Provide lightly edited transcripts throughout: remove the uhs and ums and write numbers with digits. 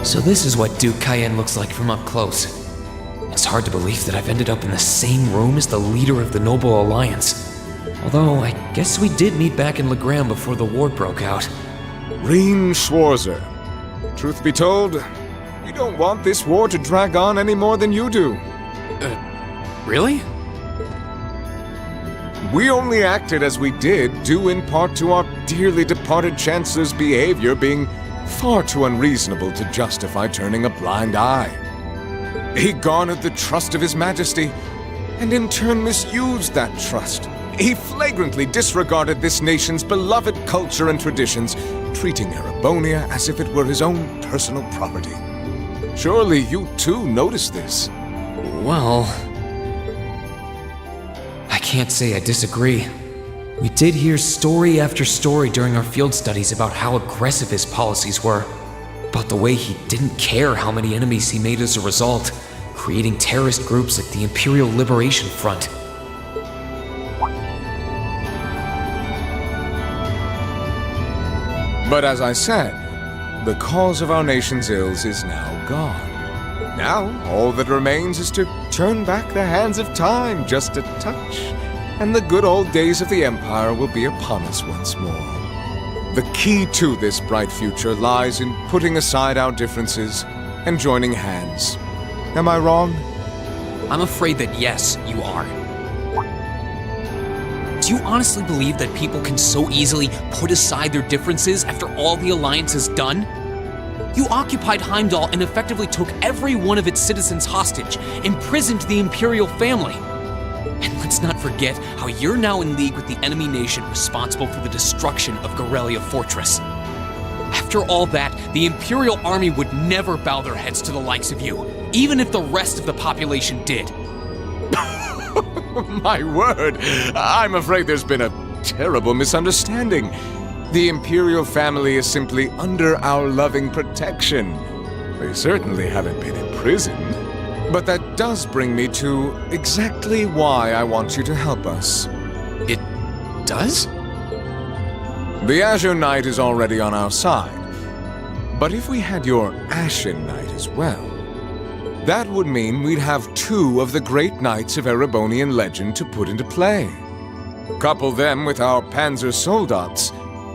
So this is what Duke Cayenne looks like from up close. It's hard to believe that I've ended up in the same room as the leader of the Noble Alliance. Although, I guess we did meet back in Legram before the war broke out. Rean Schwarzer. Truth be told, we don't want this war to drag on any more than you do. Really? We only acted as we did due in part to our dearly departed Chancellor's behavior being far too unreasonable to justify turning a blind eye. He garnered the trust of His Majesty, and in turn misused that trust. He flagrantly disregarded this nation's beloved culture and traditions, treating Erebonia as if it were his own personal property. Surely you too noticed this. Well, I can't say I disagree. We did hear story after story during our field studies about how aggressive his policies were, about the way he didn't care how many enemies he made as a result, creating terrorist groups like the Imperial Liberation Front. But as I said, the cause of our nation's ills is now gone. Now, all that remains is to turn back the hands of time just a touch, and the good old days of the Empire will be upon us once more. The key to this bright future lies in putting aside our differences and joining hands. Am I wrong? I'm afraid that yes, you are. Do you honestly believe that people can so easily put aside their differences after all the Alliance has done? You occupied Heimdall and effectively took every one of its citizens hostage, imprisoned the Imperial family. And let's not forget how you're now in league with the enemy nation responsible for the destruction of Gorelia Fortress. After all that, the Imperial army would never bow their heads to the likes of you, even if the rest of the population did. My word, I'm afraid there's been a terrible misunderstanding. The Imperial family is simply under our loving protection. They certainly haven't been imprisoned. But that does bring me to exactly why I want you to help us. It does? The Azure Knight is already on our side. But if we had your Ashen Knight as well, that would mean we'd have two of the great knights of Erebonian legend to put into play. Couple them with our Panzer Soldats,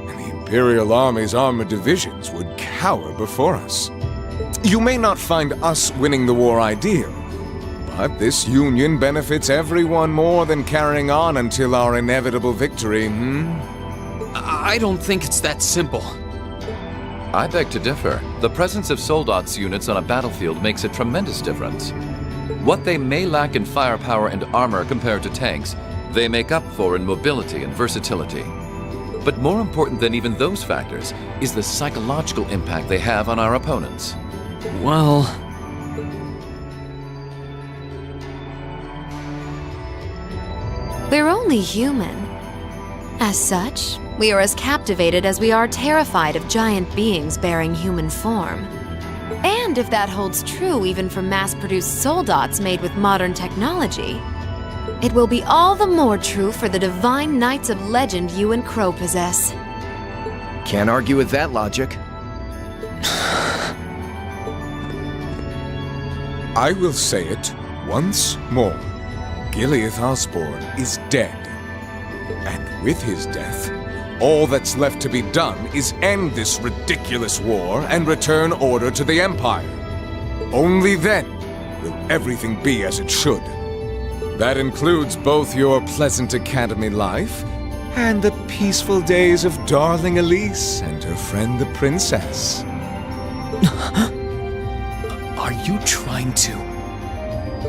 and the Imperial Army's armored divisions would cower before us. You may not find us winning the war ideal, but this union benefits everyone more than carrying on until our inevitable victory, I don't think it's that simple. I beg to differ. The presence of Soldats units on a battlefield makes a tremendous difference. What they may lack in firepower and armor compared to tanks, they make up for in mobility and versatility. But more important than even those factors is the psychological impact they have on our opponents. Well... We're only human. As such, we are as captivated as we are terrified of giant beings bearing human form. And if that holds true even for mass-produced soldats made with modern technology, it will be all the more true for the divine knights of legend you and Crow possess. Can't argue with that logic. I will say it once more. Gileath Osborne is dead. And with his death, All that's left to be done is end this ridiculous war and return order to the Empire. Only then will everything be as it should. That includes both your pleasant academy life and the peaceful days of darling Elise and her friend the princess. Are you trying to?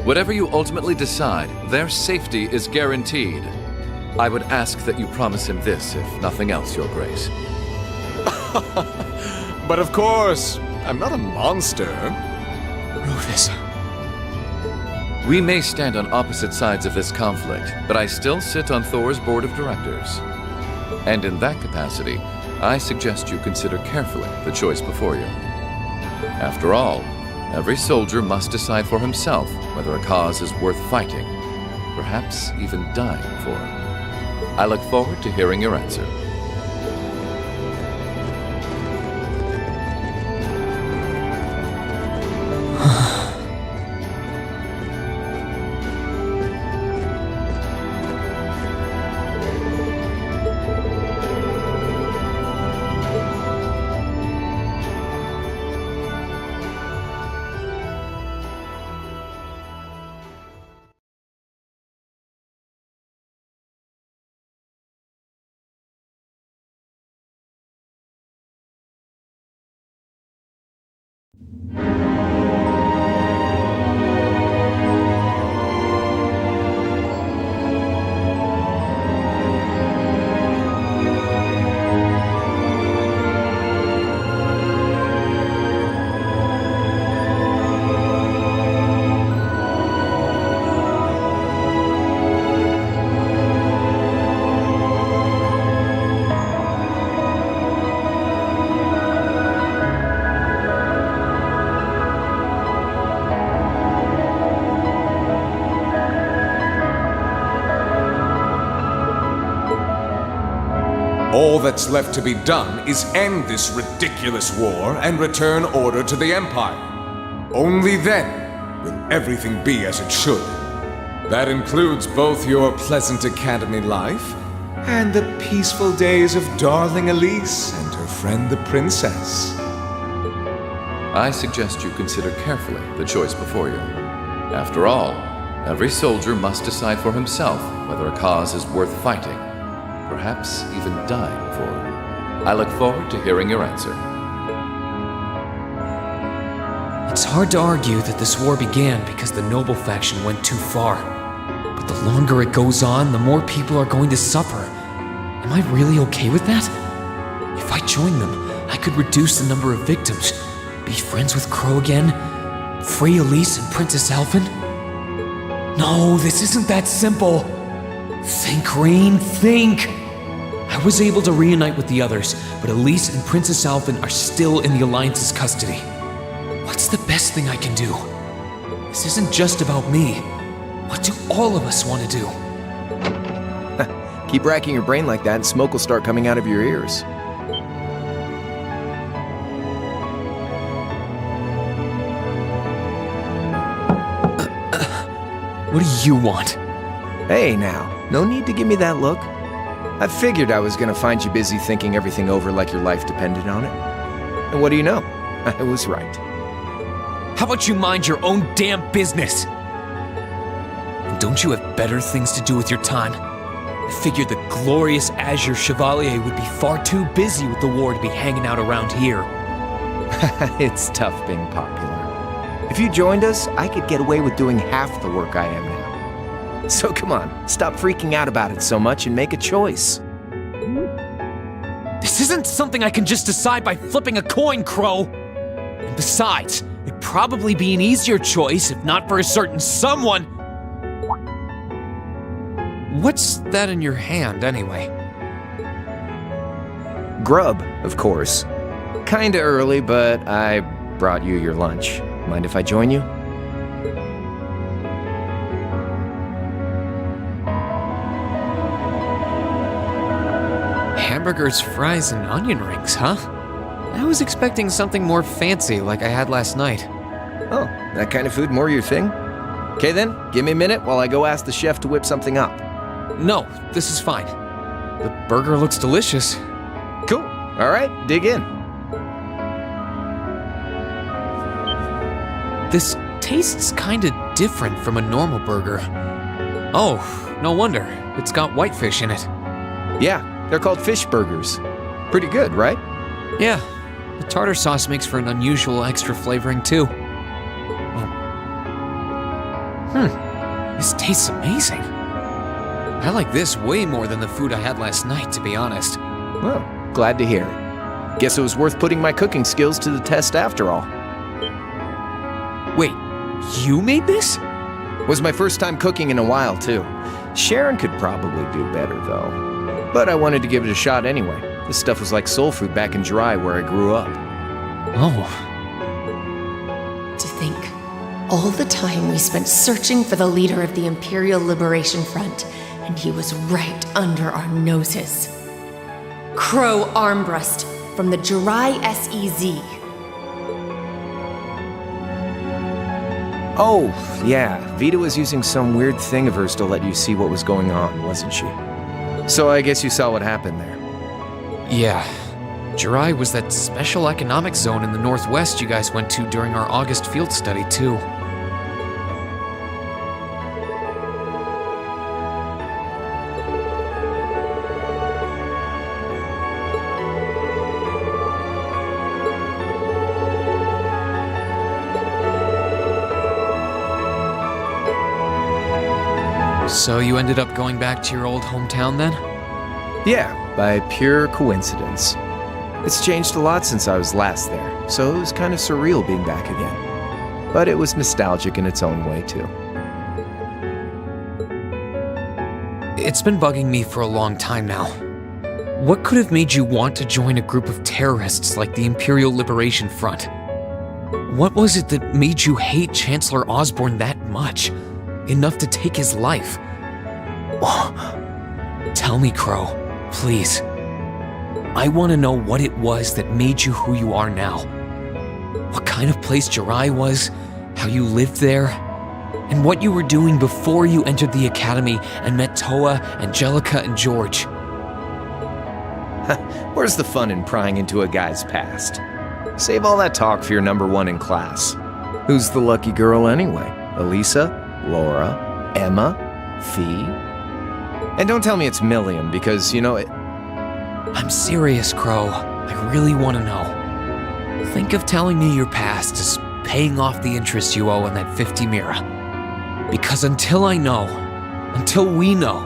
Whatever you ultimately decide, their safety is guaranteed. I would ask that you promise him this, if nothing else, Your Grace. But of course, I'm not a monster. Rufus. We may stand on opposite sides of this conflict, but I still sit on Thor's board of directors. And in that capacity, I suggest you consider carefully the choice before you. After all, every soldier must decide for himself whether a cause is worth fighting, perhaps even dying for. I look forward to hearing your answer. All that's left to be done is end this ridiculous war and return order to the Empire. Only then will everything be as it should. That includes both your pleasant academy life and the peaceful days of darling Elise and her friend the princess. I suggest you consider carefully the choice before you. After all, every soldier must decide for himself whether a cause is worth fighting, perhaps even dying for. I look forward to hearing your answer. It's hard to argue that this war began because the noble faction went too far. But the longer it goes on, the more people are going to suffer. Am I really okay with that? If I join them, I could reduce the number of victims, be friends with Crow again, free Elise and Princess Alphen. No, this isn't that simple. Think, Rain, think! I was able to reunite with the others, but Elise and Princess Alphen are still in the Alliance's custody. What's the best thing I can do? This isn't just about me. What do all of us want to do? Keep racking your brain like that and smoke will start coming out of your ears. What do you want? Hey now, no need to give me that look. I figured I was gonna find you busy thinking everything over like your life depended on it. And what do you know? I was right. How about you mind your own damn business? And don't you have better things to do with your time? I figured the glorious Azure Chevalier would be far too busy with the war to be hanging out around here. It's tough being popular. If you joined us, I could get away with doing half the work I am now. So come on, stop freaking out about it so much and make a choice. This isn't something I can just decide by flipping a coin, Crow. And besides, it'd probably be an easier choice if not for a certain someone. What's that in your hand, anyway? Grub, of course. Kinda early, but I brought you your lunch. Mind if I join you? Hamburgers, fries, and onion rings, huh? I was expecting something more fancy like I had last night. Oh, that kind of food more your thing? Okay then, give me a minute while I go ask the chef to whip something up. No, this is fine. The burger looks delicious. Cool. All right, dig in. This tastes kinda different from a normal burger. Oh, no wonder. It's got whitefish in it. Yeah, they're called fish burgers. Pretty good, right? Yeah, the tartar sauce makes for an unusual extra flavoring too. This tastes amazing. I like this way more than the food I had last night, to be honest. Well, glad to hear it. Guess it was worth putting my cooking skills to the test after all. Wait, you made this? Was my first time cooking in a while, too. Sharon could probably do better, though. But I wanted to give it a shot anyway. This stuff was like soul food back in Dry, where I grew up. Oh. To think, all the time we spent searching for the leader of the Imperial Liberation Front, and he was right under our noses. Crow Armbrust from the Jirai SEZ. Oh, yeah. Vita was using some weird thing of hers to let you see what was going on, wasn't she? So I guess you saw what happened there. Yeah. Jirai was that special economic zone in the Northwest you guys went to during our August field study, too. So you ended up going back to your old hometown then? Yeah, by pure coincidence. It's changed a lot since I was last there, so it was kind of surreal being back again. But it was nostalgic in its own way, too. It's been bugging me for a long time now. What could have made you want to join a group of terrorists like the Imperial Liberation Front? What was it that made you hate Chancellor Osborne that much? Enough to take his life? Tell me, Crow, please. I want to know what it was that made you who you are now. What kind of place Jirai was, how you lived there, and what you were doing before you entered the academy and met Toa, Angelica, and George. Where's the fun in prying into a guy's past? Save all that talk for your number one in class. Who's the lucky girl anyway? Elisa? Laura? Emma? Fee? And don't tell me it's Milliam, because, you know, I'm serious, Crow. I really want to know. Think of telling me your past as paying off the interest you owe on that 50 Mira. Because until I know, until we know,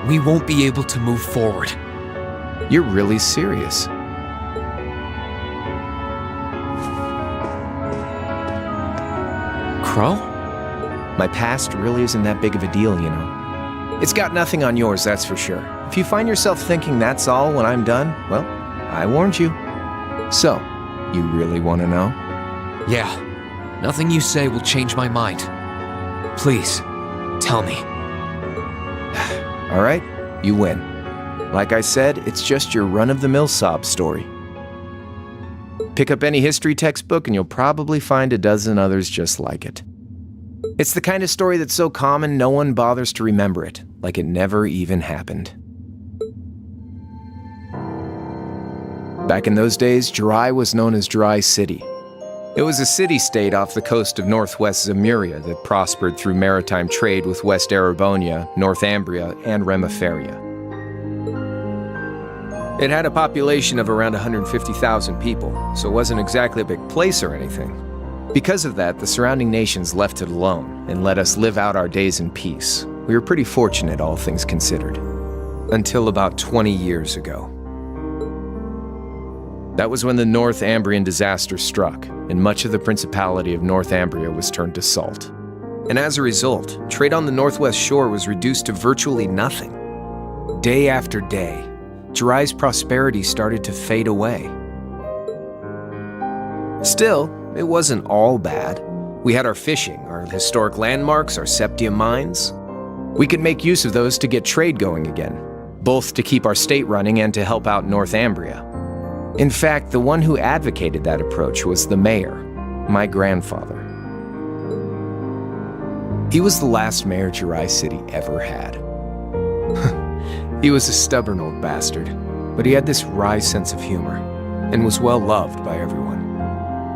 we won't be able to move forward. You're really serious. Crow? My past really isn't that big of a deal, you know. It's got nothing on yours, that's for sure. If you find yourself thinking that's all when I'm done, well, I warned you. So, you really want to know? Yeah. Nothing you say will change my mind. Please, tell me. All right, you win. Like I said, it's just your run-of-the-mill sob story. Pick up any history textbook and you'll probably find a dozen others just like it. It's the kind of story that's so common no one bothers to remember it, like it never even happened. Back in those days, Jirai was known as Dry City. It was a city-state off the coast of northwest Zemuria that prospered through maritime trade with West Erebonia, Northumbria, and Remiferia. It had a population of around 150,000 people, so it wasn't exactly a big place or anything. Because of that, the surrounding nations left it alone and let us live out our days in peace. We were pretty fortunate, all things considered. Until about 20 years ago. That was when the Northumbrian disaster struck, and much of the Principality of Northumbria was turned to salt. And as a result, trade on the northwest shore was reduced to virtually nothing. Day after day, Jirai's prosperity started to fade away. Still, it wasn't all bad. We had our fishing, our historic landmarks, our septium mines. We could make use of those to get trade going again, both to keep our state running and to help out Northumbria. In fact, the one who advocated that approach was the mayor, my grandfather. He was the last mayor Jirai City ever had. He was a stubborn old bastard, but he had this wry sense of humor and was well loved by everyone.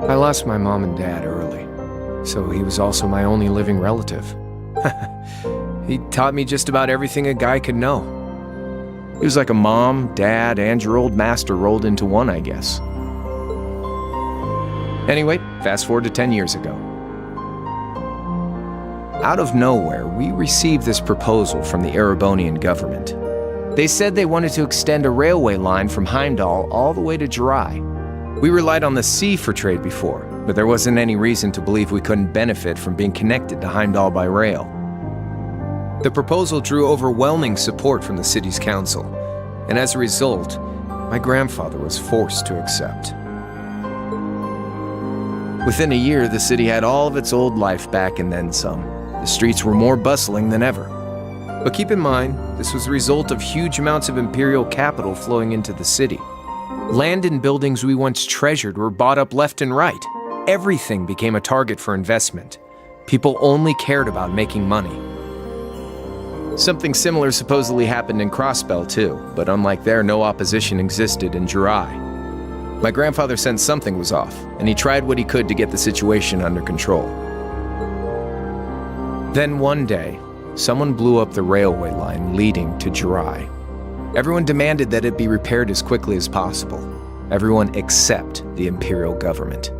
I lost my mom and dad early, so he was also my only living relative. He taught me just about everything a guy could know. He was like a mom, dad, and your old master rolled into one, I guess. Anyway, fast forward to 10 years ago. Out of nowhere, we received this proposal from the Erebonian government. They said they wanted to extend a railway line from Heimdall all the way to Jirai. We relied on the sea for trade before, but there wasn't any reason to believe we couldn't benefit from being connected to Heimdall by rail. The proposal drew overwhelming support from the city's council, and as a result, my grandfather was forced to accept. Within a year, the city had all of its old life back and then some. The streets were more bustling than ever. But keep in mind, this was the result of huge amounts of imperial capital flowing into the city. Land and buildings we once treasured were bought up left and right. Everything became a target for investment. People only cared about making money. Something similar supposedly happened in Crossbell too, but unlike there, no opposition existed in Jirai. My grandfather sensed something was off, and he tried what he could to get the situation under control. Then one day, someone blew up the railway line leading to Jirai. Everyone demanded that it be repaired as quickly as possible. Everyone except the imperial government.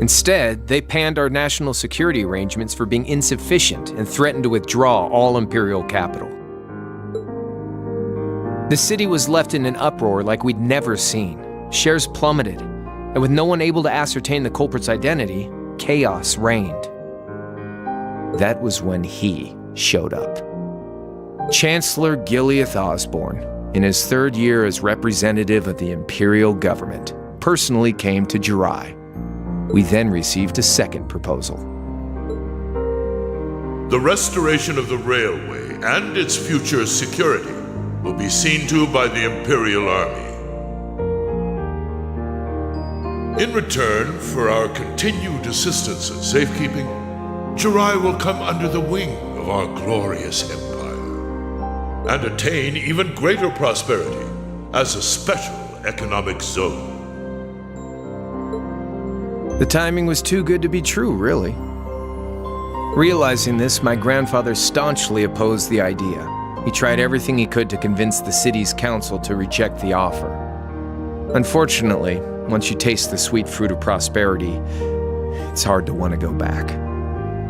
Instead, they panned our national security arrangements for being insufficient and threatened to withdraw all imperial capital. The city was left in an uproar like we'd never seen. Shares plummeted, and with no one able to ascertain the culprit's identity, chaos reigned. That was when he showed up. Chancellor Gileath Osborne, in his third year as representative of the imperial government, personally came to Jirai. We then received a second proposal. The restoration of the railway and its future security will be seen to by the Imperial Army. In return for our continued assistance in safekeeping, Jirai will come under the wing of our glorious empire and attain even greater prosperity as a special economic zone. The timing was too good to be true, really. Realizing this, my grandfather staunchly opposed the idea. He tried everything he could to convince the city's council to reject the offer. Unfortunately, once you taste the sweet fruit of prosperity, it's hard to want to go back.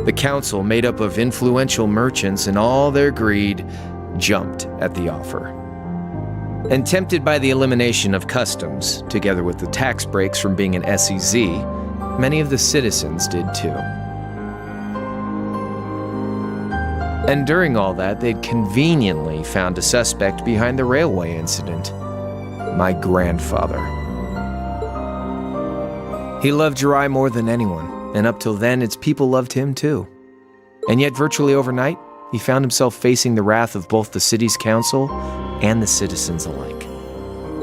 The council, made up of influential merchants and all their greed, jumped at the offer. And tempted by the elimination of customs, together with the tax breaks from being an SEZ, many of the citizens did too. And during all that, they'd conveniently found a suspect behind the railway incident. My grandfather. He loved Jirai more than anyone, and up till then, its people loved him too. And yet, virtually overnight, he found himself facing the wrath of both the city's council and the citizens alike.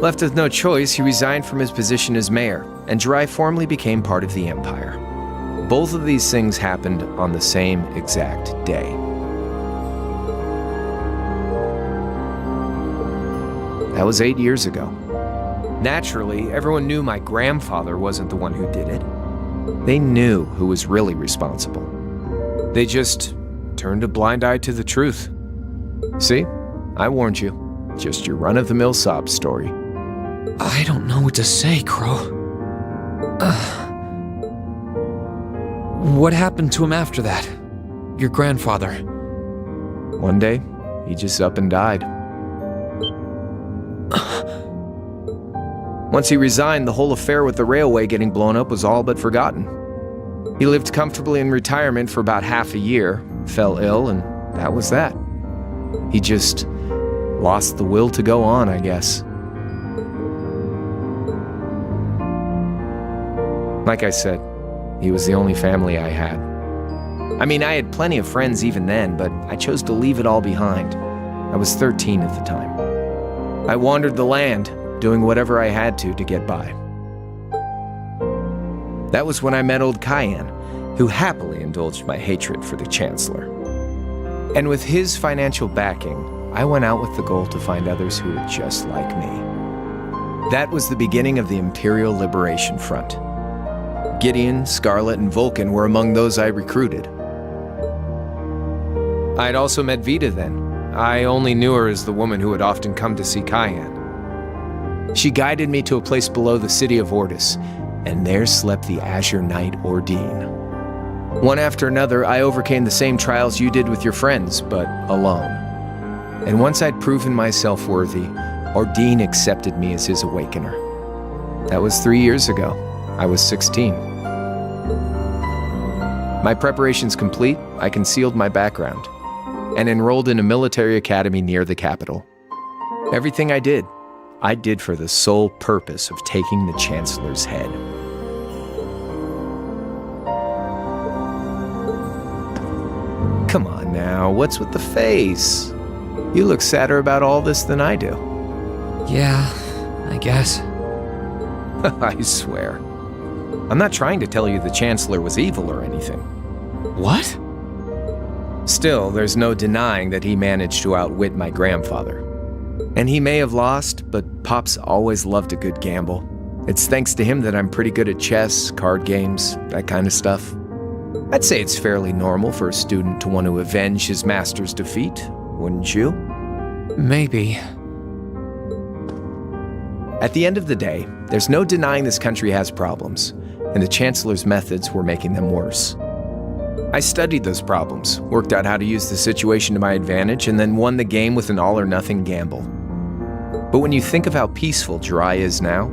Left with no choice, he resigned from his position as mayor, and Jirai formally became part of the empire. Both of these things happened on the same exact day. That was 8 years ago. Naturally, everyone knew my grandfather wasn't the one who did it. They knew who was really responsible. They just turned a blind eye to the truth. See? I warned you. Just your run-of-the-mill sob story. I don't know what to say, Crow. What happened to him after that? Your grandfather. One day, he just up and died. Once he resigned, the whole affair with the railway getting blown up was all but forgotten. He lived comfortably in retirement for about half a year, fell ill, and that was that. He just lost the will to go on, I guess. Like I said, he was the only family I had. I mean, I had plenty of friends even then, but I chose to leave it all behind. I was 13 at the time. I wandered the land, doing whatever I had to get by. That was when I met old Cayenne, who happily indulged my hatred for the Chancellor. And with his financial backing, I went out with the goal to find others who were just like me. That was the beginning of the Imperial Liberation Front. Gideon, Scarlet, and Vulcan were among those I recruited. I'd also met Vita then. I only knew her as the woman who would often come to see Cayenne. She guided me to a place below the city of Ortis, and there slept the Azure Knight Ordine. One after another, I overcame the same trials you did with your friends, but alone. And once I'd proven myself worthy, Ordine accepted me as his awakener. That was 3 years ago. I was 16. My preparations complete, I concealed my background and enrolled in a military academy near the capital. Everything I did for the sole purpose of taking the Chancellor's head. Come on now, what's with the face? You look sadder about all this than I do. Yeah, I guess. I swear. I'm not trying to tell you the Chancellor was evil or anything. What? Still, there's no denying that he managed to outwit my grandfather. And he may have lost, but Pop's always loved a good gamble. It's thanks to him that I'm pretty good at chess, card games, that kind of stuff. I'd say it's fairly normal for a student to want to avenge his master's defeat, wouldn't you? Maybe. At the end of the day, there's no denying this country has problems, and the Chancellor's methods were making them worse. I studied those problems, worked out how to use the situation to my advantage, and then won the game with an all-or-nothing gamble. But when you think of how peaceful Jirai is now,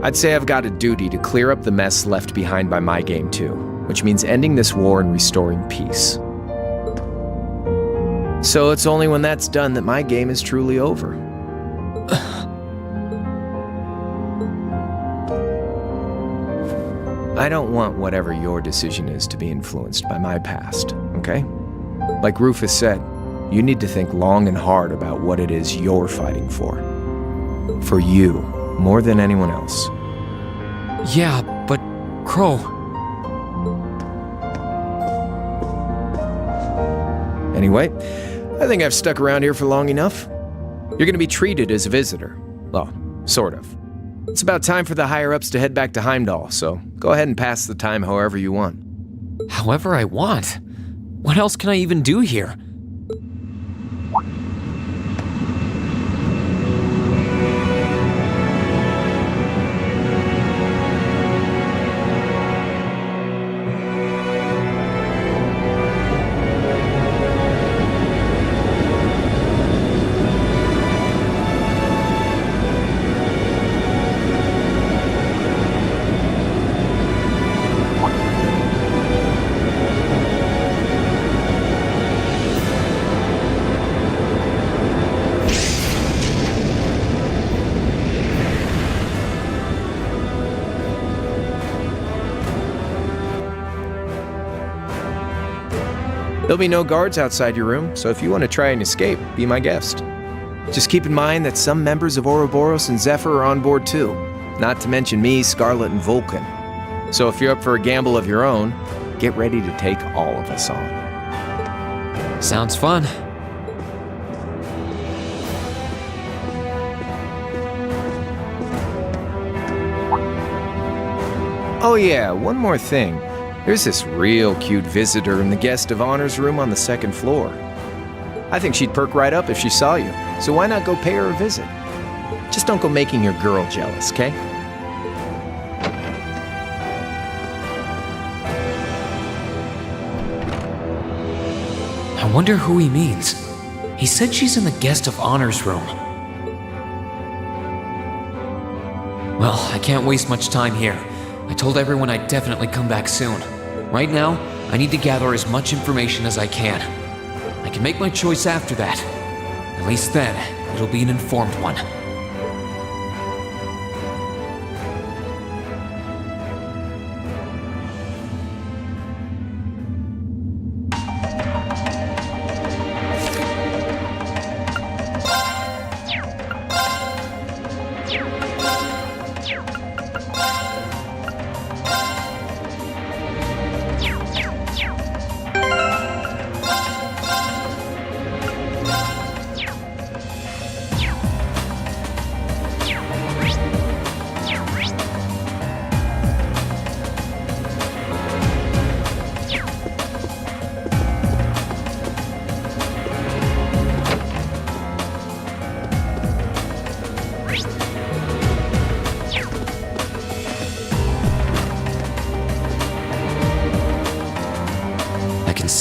I'd say I've got a duty to clear up the mess left behind by my game too, which means ending this war and restoring peace. So it's only when that's done that my game is truly over. I don't want whatever your decision is to be influenced by my past, okay? Like Rufus said, you need to think long and hard about what it is you're fighting for. For you, more than anyone else. Yeah, but Crow... Anyway, I think I've stuck around here for long enough. You're gonna be treated as a visitor. Well, sort of. It's about time for the higher-ups to head back to Heimdall, so go ahead and pass the time however you want. However I want? What else can I even do here? There'll be no guards outside your room, so if you want to try and escape, be my guest. Just keep in mind that some members of Ouroboros and Zephyr are on board too, not to mention me, Scarlet, and Vulcan. So if you're up for a gamble of your own, get ready to take all of us on. Sounds fun. Oh yeah, one more thing. There's this real cute visitor in the guest of honors room on the second floor. I think she'd perk right up if she saw you, so why not go pay her a visit? Just don't go making your girl jealous, okay? I wonder who he means. He said she's in the guest of honors room. Well, I can't waste much time here. I told everyone I'd definitely come back soon. Right now, I need to gather as much information as I can. I can make my choice after that. At least then, it'll be an informed one.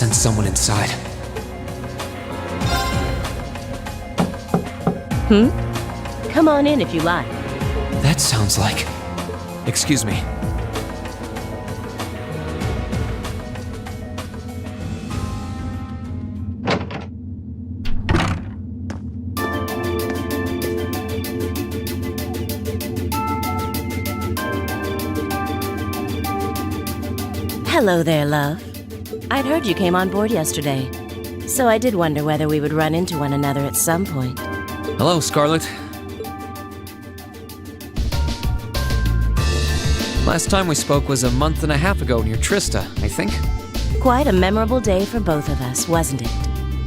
sense someone inside. Come on in if you like. That sounds like... Excuse me. Hello there, love. I'd heard you came on board yesterday, so I did wonder whether we would run into one another at some point. Hello, Scarlet. Last time we spoke was a month and a half ago near Trista, I think. Quite a memorable day for both of us, wasn't it?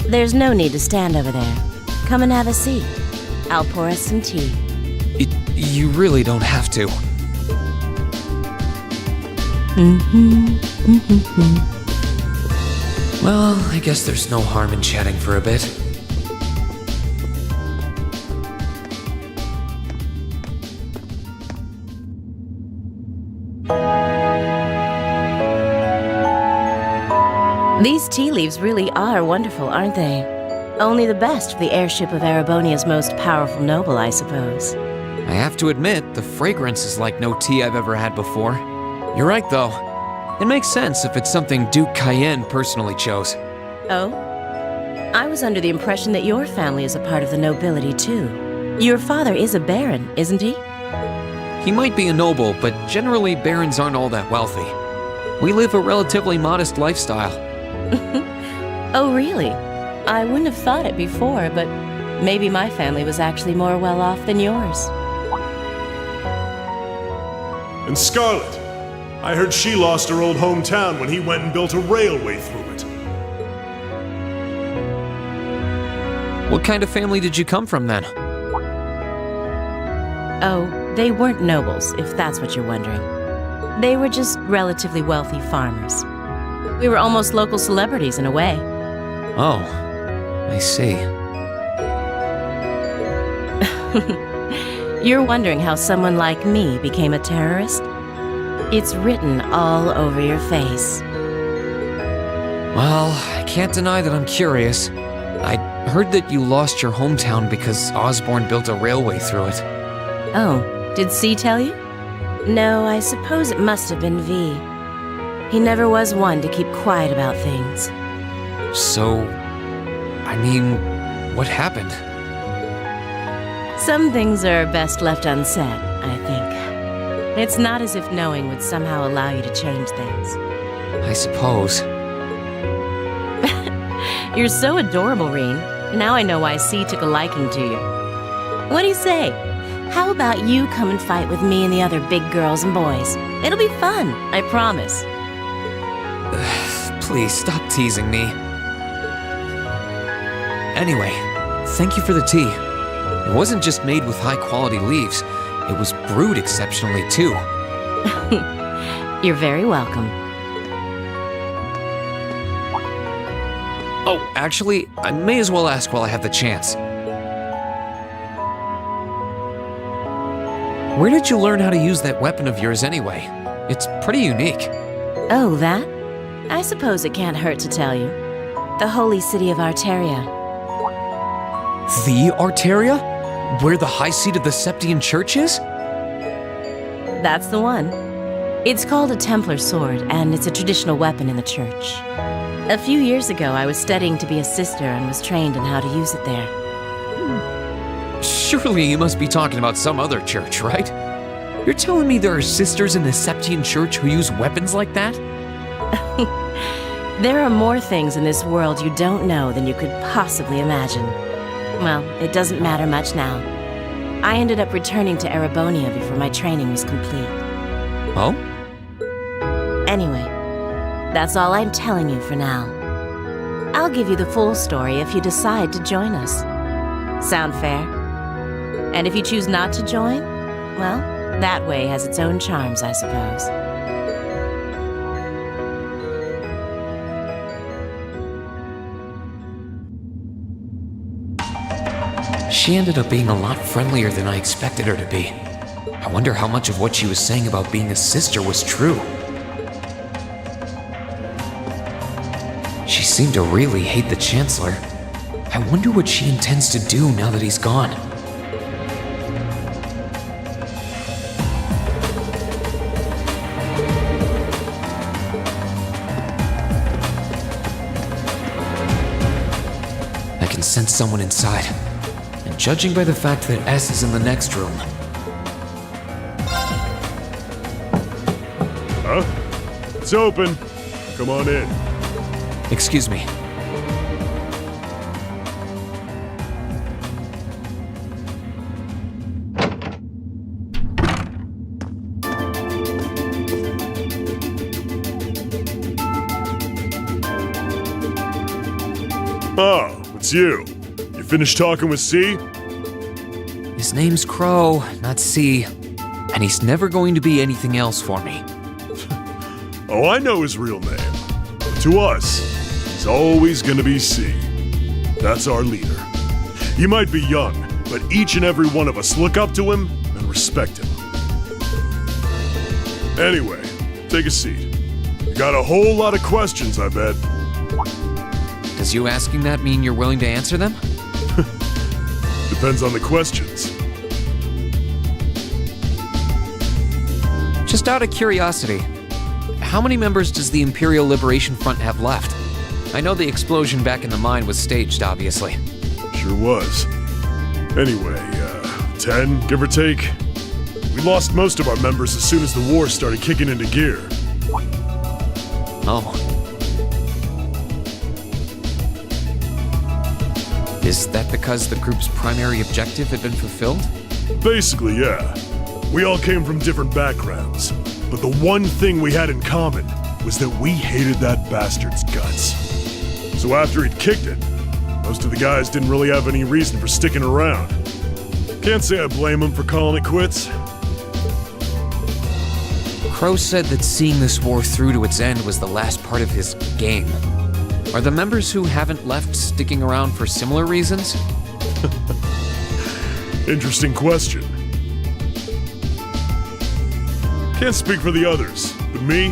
There's no need to stand over there. Come and have a seat. I'll pour us some tea. You really don't have to. Well, I guess there's no harm in chatting for a bit. These tea leaves really are wonderful, aren't they? Only the best for the airship of Erebonia's most powerful noble, I suppose. I have to admit, the fragrance is like no tea I've ever had before. You're right, though. It makes sense if it's something Duke Cayenne personally chose. Oh? I was under the impression that your family is a part of the nobility, too. Your father is a baron, isn't he? He might be a noble, but generally barons aren't all that wealthy. We live a relatively modest lifestyle. Oh, really? I wouldn't have thought it before, but maybe my family was actually more well off than yours. And Scarlet, I heard she lost her old hometown when he went and built a railway through it. What kind of family did you come from then? Oh, they weren't nobles, if that's what you're wondering. They were just relatively wealthy farmers. We were almost local celebrities in a way. Oh, I see. You're wondering how someone like me became a terrorist? It's written all over your face. Well, I can't deny that I'm curious. I heard that you lost your hometown because Osborne built a railway through it. Oh, did C tell you? No, I suppose it must have been V. He never was one to keep quiet about things. So, I mean, what happened? Some things are best left unsaid, I think. It's not as if knowing would somehow allow you to change things. I suppose. You're so adorable, Reen. Now I know why C took a liking to you. What do you say? How about you come and fight with me and the other big girls and boys? It'll be fun, I promise. Please stop teasing me. Anyway, thank you for the tea. It wasn't just made with high-quality leaves. It was brewed exceptionally, too. You're very welcome. Oh, actually, I may as well ask while I have the chance. Where did you learn how to use that weapon of yours anyway? It's pretty unique. Oh, that? I suppose it can't hurt to tell you. The holy city of Arteria. The Arteria? Where the high seat of the Septian Church is? That's the one. It's called a Templar sword, and it's a traditional weapon in the church. A few years ago, I was studying to be a sister and was trained in how to use it there. Surely you must be talking about some other church, right? You're telling me there are sisters in the Septian Church who use weapons like that? There are more things in this world you don't know than you could possibly imagine. Well, it doesn't matter much now. I ended up returning to Erebonia before my training was complete. Oh? Anyway, that's all I'm telling you for now. I'll give you the full story if you decide to join us. Sound fair? And if you choose not to join, well, that way has its own charms, I suppose. She ended up being a lot friendlier than I expected her to be. I wonder how much of what she was saying about being a sister was true. She seem to really hate the Chancellor. I wonder what she intends to do now that he's gone. I can sense someone inside. And judging by the fact that S is in the next room, Huh? It's open. Come on in. excuse me. Oh, it's you. You finished talking with C? His name's Crow, not C. And he's never going to be anything else for me. Oh, I know his real name. But to us, he's always gonna be C. That's our leader. He might be young, but each and every one of us look up to him and respect him. Anyway, take a seat. You got a whole lot of questions, I bet. Does you asking that mean you're willing to answer them? Depends on the questions. Just out of curiosity, how many members does the Imperial Liberation Front have left? I know the explosion back in the mine was staged, obviously. Sure was. Anyway, 10, give or take. We lost most of our members as soon as the war started kicking into gear. Oh. Is that because the group's primary objective had been fulfilled? Basically, yeah. We all came from different backgrounds, but the one thing we had in common was that we hated that bastard's guts. So after he'd kicked it, most of the guys didn't really have any reason for sticking around. Can't say I blame them for calling it quits. Crow said that seeing this war through to its end was the last part of his game. Are the members who haven't left sticking around for similar reasons? Interesting question. Can't speak for the others, but me,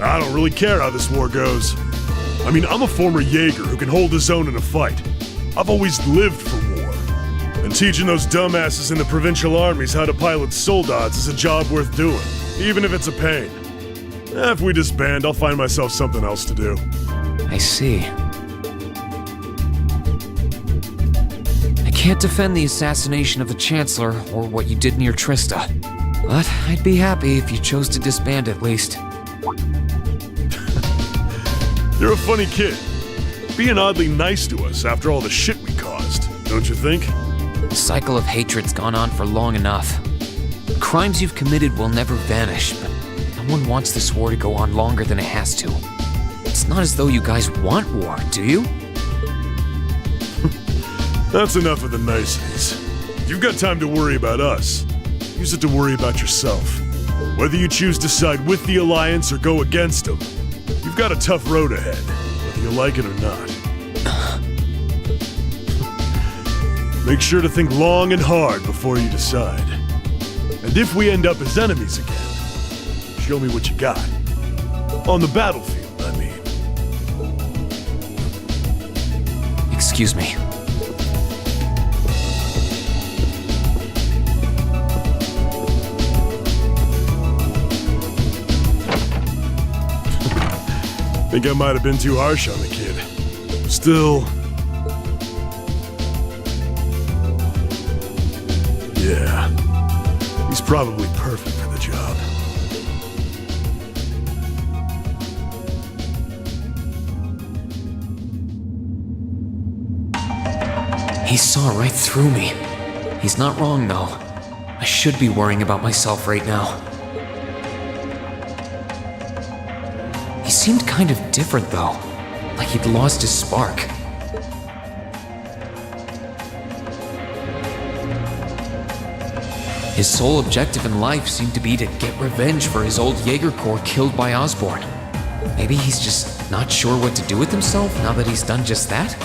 I don't really care how this war goes. I mean, I'm a former Jaeger who can hold his own in a fight. I've always lived for war. And teaching those dumbasses in the provincial armies how to pilot soldats is a job worth doing, even if it's a pain. If we disband, I'll find myself something else to do. I see. I can't defend the assassination of the Chancellor or what you did near Trista, but I'd be happy if you chose to disband at least. You're a funny kid. Being oddly nice to us after all the shit we caused, don't you think? The cycle of hatred's gone on for long enough. The crimes you've committed will never vanish, but no one wants this war to go on longer than it has to. It's not as though you guys want war, do you? That's enough of the niceties. You've got time to worry about us. Use it to worry about yourself. Whether you choose to side with the Alliance or go against them, you've got a tough road ahead, whether you like it or not. Make sure to think long and hard before you decide. And if we end up as enemies again, show me what you got. On the battlefield, I mean. Excuse me. Think I might have been too harsh on the kid. Still... yeah. He's probably perfect for the job. He saw right through me. He's not wrong, though. I should be worrying about myself right now. He seemed kind of different, though. Like he'd lost his spark. His sole objective in life seemed to be to get revenge for his old Jaeger Corps killed by Osborn. Maybe he's just not sure what to do with himself now that he's done just that?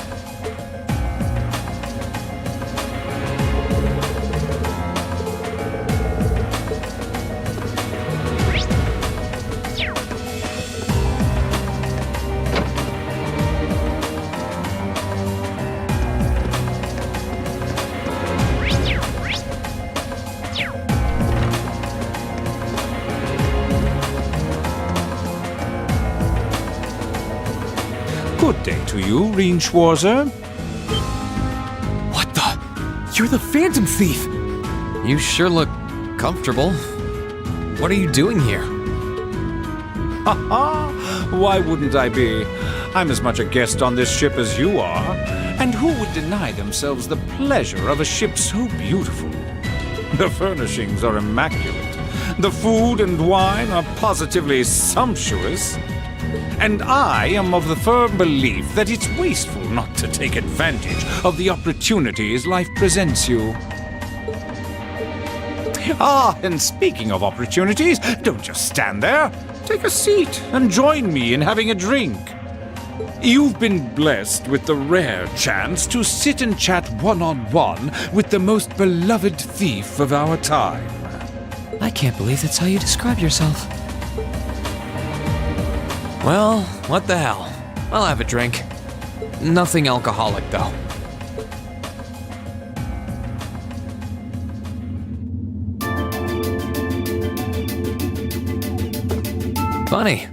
day to you, Reinschwarzer. What the? You're the Phantom Thief! You sure look comfortable. What are you doing here? Ha! Why wouldn't I be? I'm as much a guest on this ship as you are. And who would deny themselves the pleasure of a ship so beautiful? The furnishings are immaculate. The food and wine are positively sumptuous. And I am of the firm belief that it's wasteful not to take advantage of the opportunities life presents you. Ah, and speaking of opportunities, don't just stand there. Take a seat and join me in having a drink. You've been blessed with the rare chance to sit and chat one-on-one with the most beloved thief of our time. I can't believe that's how you describe yourself. Well, what the hell? I'll have a drink. Nothing alcoholic, though. Funny.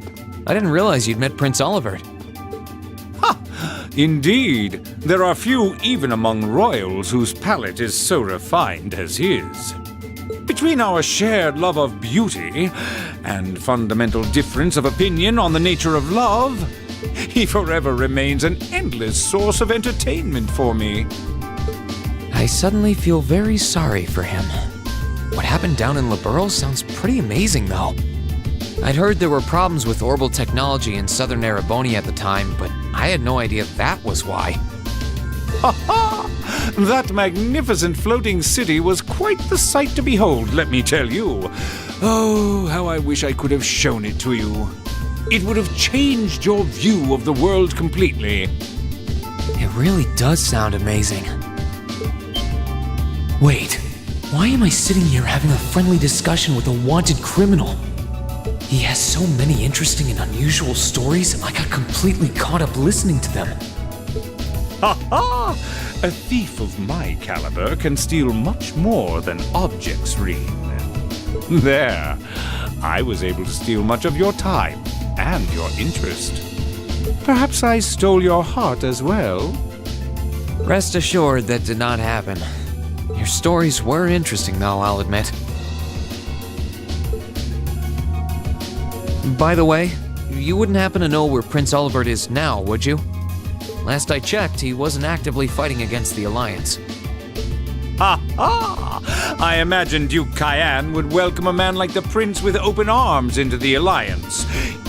I didn't realize you'd met Prince Olivert. Indeed, there are few even among royals whose palate is so refined as his. Between our shared love of beauty and fundamental difference of opinion on the nature of love, he forever remains an endless source of entertainment for me. I suddenly feel very sorry for him. What happened down in Liberl sounds pretty amazing, though. I'd heard there were problems with orbital technology in southern Erebonia at the time, but I had no idea that was why. Ha ha! That magnificent floating city was quite the sight to behold, let me tell you. Oh, how I wish I could have shown it to you. It would have changed your view of the world completely. It really does sound amazing. Wait, why am I sitting here having a friendly discussion with a wanted criminal? He has so many interesting and unusual stories, and I got completely caught up listening to them. Ha ha! A thief of my caliber can steal much more than objects, Reen. There, I was able to steal much of your time and your interest. Perhaps I stole your heart as well? Rest assured that did not happen. Your stories were interesting, though, I'll admit. By the way, you wouldn't happen to know where Prince Olivert is now, would you? Last I checked, he wasn't actively fighting against the Alliance. Ha ha! I imagine Duke Cayenne would welcome a man like the Prince with open arms into the Alliance,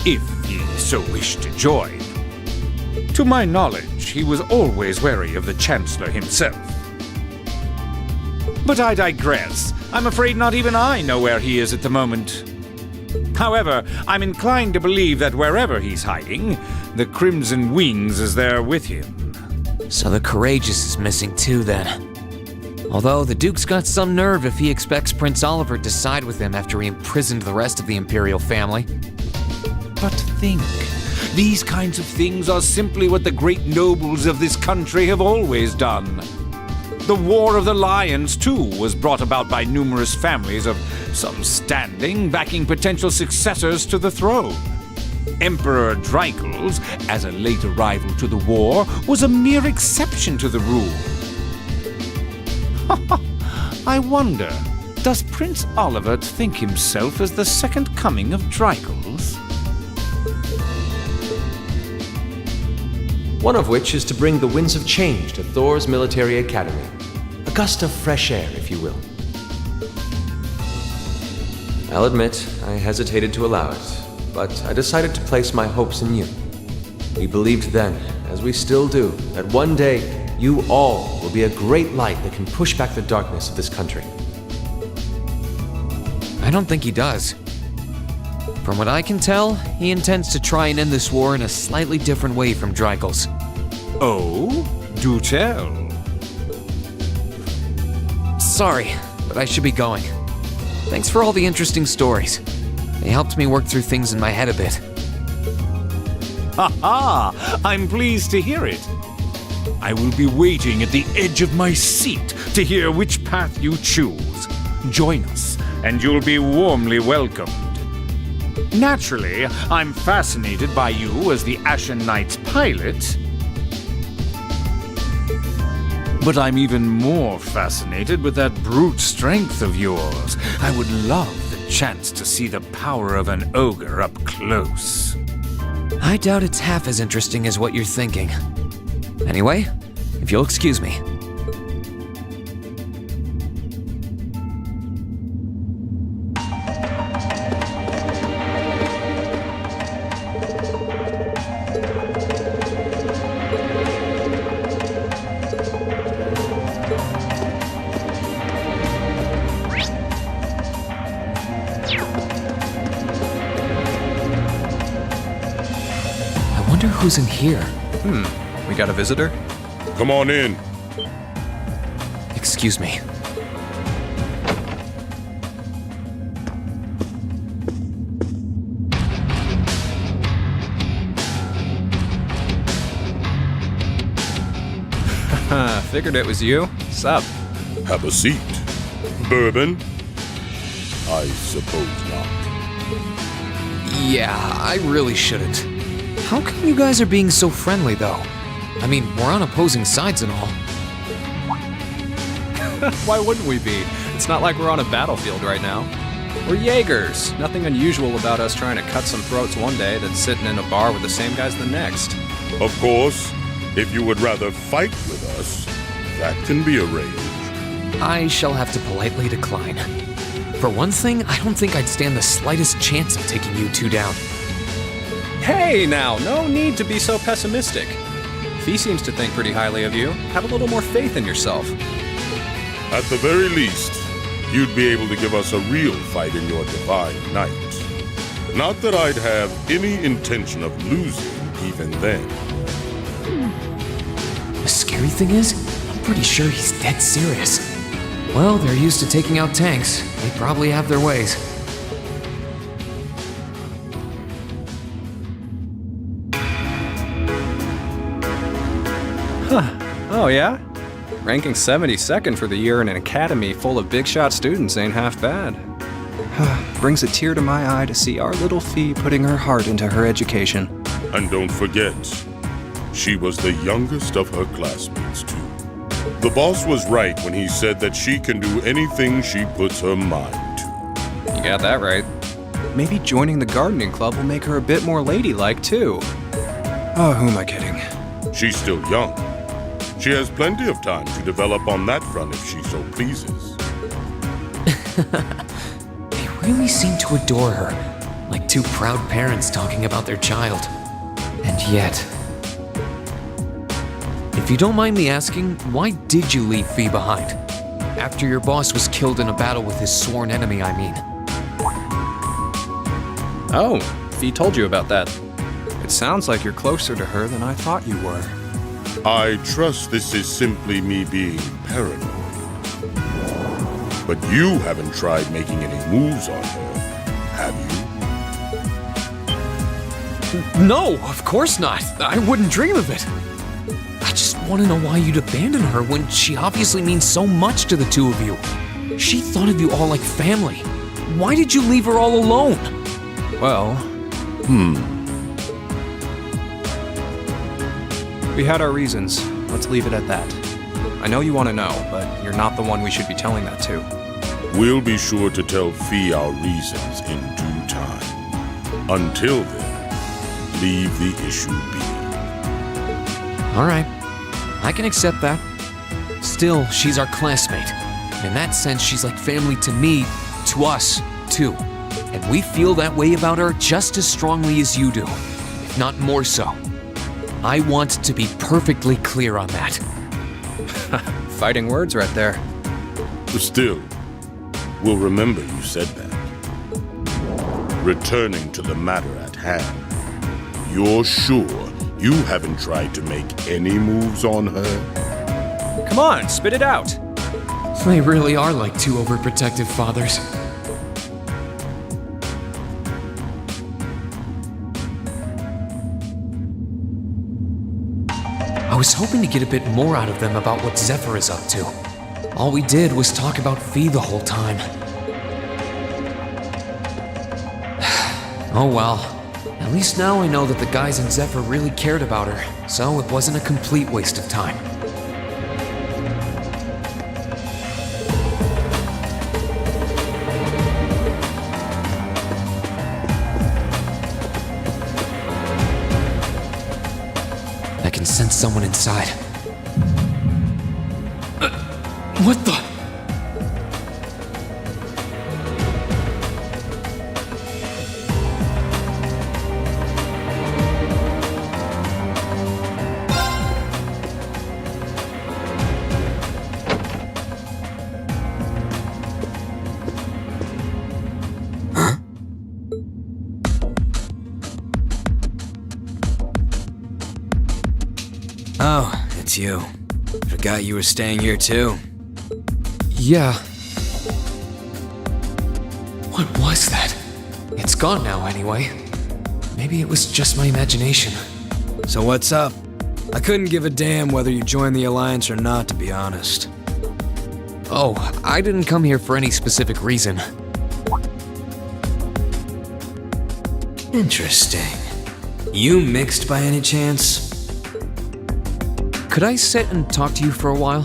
if he so wished to join. To my knowledge, he was always wary of the Chancellor himself. But I digress. I'm afraid not even I know where he is at the moment. However, I'm inclined to believe that wherever he's hiding, the Crimson Wings is there with him. So the Courageous is missing too, then. Although the Duke's got some nerve if he expects Prince Olivert to side with him after he imprisoned the rest of the Imperial family. But think, these kinds of things are simply what the great nobles of this country have always done. The War of the Lions, too, was brought about by numerous families of some standing backing potential successors to the throne. Emperor Dreikels, as a late arrival to the war, was a mere exception to the rule. I wonder, does Prince Olivert think himself as the second coming of Dreikels? One of which is to bring the winds of change to Thor's military academy. A gust of fresh air, if you will. I'll admit, I hesitated to allow it, but I decided to place my hopes in you. We believed then, as we still do, that one day you all will be a great light that can push back the darkness of this country. I don't think he does. From what I can tell, he intends to try and end this war in a slightly different way from Dreikels. Oh? Do tell. Sorry, but I should be going. Thanks for all the interesting stories. They helped me work through things in my head a bit. Ha ha! I'm pleased to hear it. I will be waiting at the edge of my seat to hear which path you choose. Join us, and you'll be warmly welcomed. Naturally, I'm fascinated by you as the Ashen Knight's pilot, But I'm even more fascinated with that brute strength of yours. I would love the chance to see the power of an ogre up close. I doubt it's half as interesting as what you're thinking. Anyway, if you'll excuse me. I wonder who's in here. We got a visitor? Come on in. Excuse me. Figured it was you. Sup? Have a seat. Bourbon? I suppose not. Yeah, I really shouldn't. How come you guys are being so friendly, though? I mean, we're on opposing sides and all. Why wouldn't we be? It's not like we're on a battlefield right now. We're Jaegers. Nothing unusual about us trying to cut some throats one day than sitting in a bar with the same guys the next. Of course, if you would rather fight with us, that can be arranged. I shall have to politely decline. For one thing, I don't think I'd stand the slightest chance of taking you two down. Hey now, no need to be so pessimistic. Fee seems to think pretty highly of you. Have a little more faith in yourself. At the very least, you'd be able to give us a real fight in your divine night. Not that I'd have any intention of losing even then. The scary thing is, I'm pretty sure he's dead serious. Well, they're used to taking out tanks. They probably have their ways. Oh yeah? Ranking 72nd for the year in an academy full of big shot students ain't half bad. Brings a tear to my eye to see our little Fee putting her heart into her education. And don't forget, she was the youngest of her classmates, too. The boss was right when he said that she can do anything she puts her mind to. You got that right. Maybe joining the gardening club will make her a bit more ladylike, too. Oh, who am I kidding? She's still young. She has plenty of time to develop on that front if she so pleases. They really seem to adore her, like two proud parents talking about their child. And yet... If you don't mind me asking, why did you leave Fee behind? After your boss was killed in a battle with his sworn enemy, I mean. Oh, Fee told you about that. It sounds like you're closer to her than I thought you were. I trust this is simply me being paranoid. But you haven't tried making any moves on her, have you? No, of course not. I wouldn't dream of it. I just want to know why you'd abandon her when she obviously means so much to the two of you. She thought of you all like family. Why did you leave her all alone? Well... We had our reasons. Let's leave it at that. I know you want to know, but you're not the one we should be telling that to. We'll be sure to tell Fee our reasons in due time. Until then, leave the issue be. All right, I can accept that. Still, she's our classmate. In that sense, she's like family to me, to us, too. And we feel that way about her just as strongly as you do, if not more so. I want to be perfectly clear on that. Fighting words right there. Still, we'll remember you said that. Returning to the matter at hand, you're sure you haven't tried to make any moves on her? Come on, spit it out. They really are like two overprotective fathers. I was hoping to get a bit more out of them about what Zephyr is up to. All we did was talk about Fee the whole time. Oh well. At least now I know that the guys in Zephyr really cared about her, so it wasn't a complete waste of time. sense someone inside. What the? Oh, it's you. Forgot you were staying here too. Yeah. What was that? It's gone now anyway. Maybe it was just my imagination. So what's up? I couldn't give a damn whether you joined the Alliance or not, to be honest. Oh, I didn't come here for any specific reason. Interesting. You mixed by any chance? Could I sit and talk to you for a while?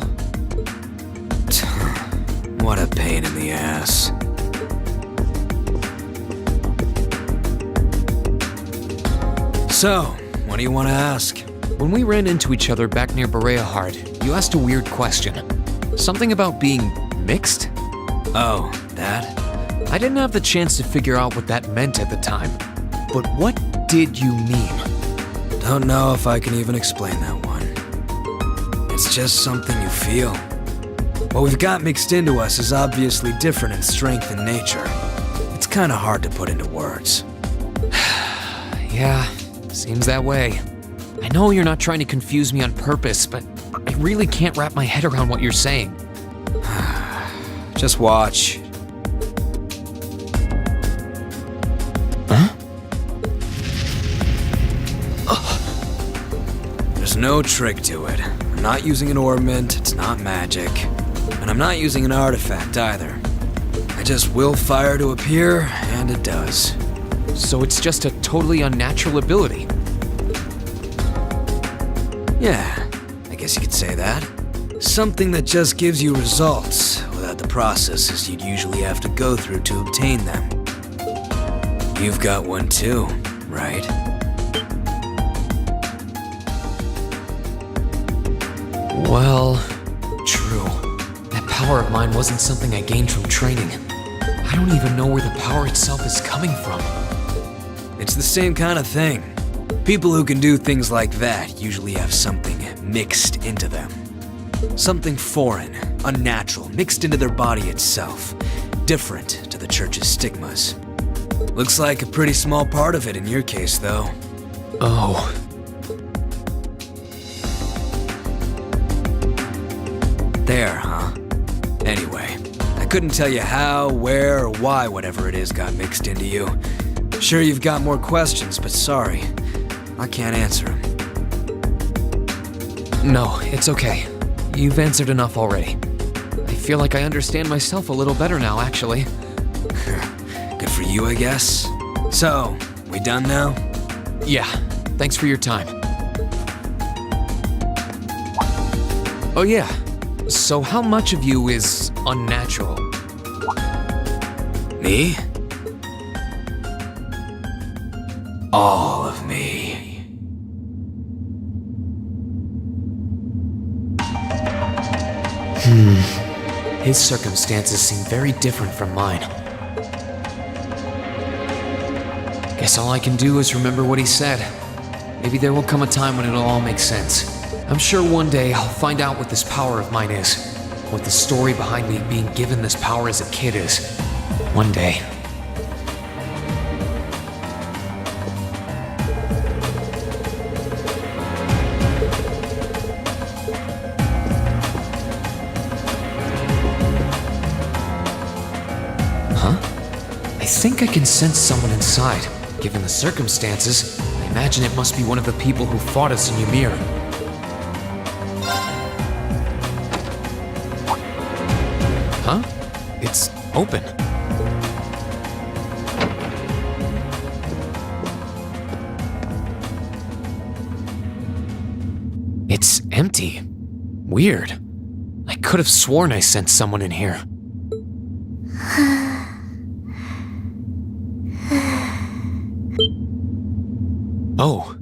What a pain in the ass. So, what do you want to ask? When we ran into each other back near Berea Hard, you asked a weird question. Something about being mixed? Oh, that? I didn't have the chance to figure out what that meant at the time. But what did you mean? Don't know if I can even explain that one. It's just something you feel. What we've got mixed into us is obviously different in strength and nature. It's kinda hard to put into words. Yeah, seems that way. I know you're not trying to confuse me on purpose, but I really can't wrap my head around what you're saying. Just watch. Huh? There's no trick to it. I'm not using an ornament, it's not magic. And I'm not using an artifact either. I just will fire to appear, and it does. So it's just a totally unnatural ability? Yeah, I guess you could say that. Something that just gives you results, without the processes you'd usually have to go through to obtain them. You've got one too, right? Well, true. That power of mine wasn't something I gained from training. I don't even know where the power itself is coming from. It's the same kind of thing. People who can do things like that usually have something mixed into them. Something foreign, unnatural, mixed into their body itself. Different to the church's stigmas. Looks like a pretty small part of it in your case, though. Oh. There, huh? Anyway, I couldn't tell you how, where, or why whatever it is got mixed into you. Sure you've got more questions, but sorry. I can't answer them. No, it's okay. You've answered enough already. I feel like I understand myself a little better now, actually. Good for you, I guess. So, we done now? Yeah, thanks for your time. Oh yeah, so how much of you is unnatural? Me? All of me. His circumstances seem very different from mine. Guess all I can do is remember what he said. Maybe there will come a time when it'll all make sense. I'm sure one day I'll find out what this power of mine is. What the story behind me being given this power as a kid is. One day. I think I can sense someone inside. Given the circumstances, I imagine it must be one of the people who fought us in Ymir. Huh? It's open. It's empty. Weird. I could have sworn I sensed someone in here. Oh.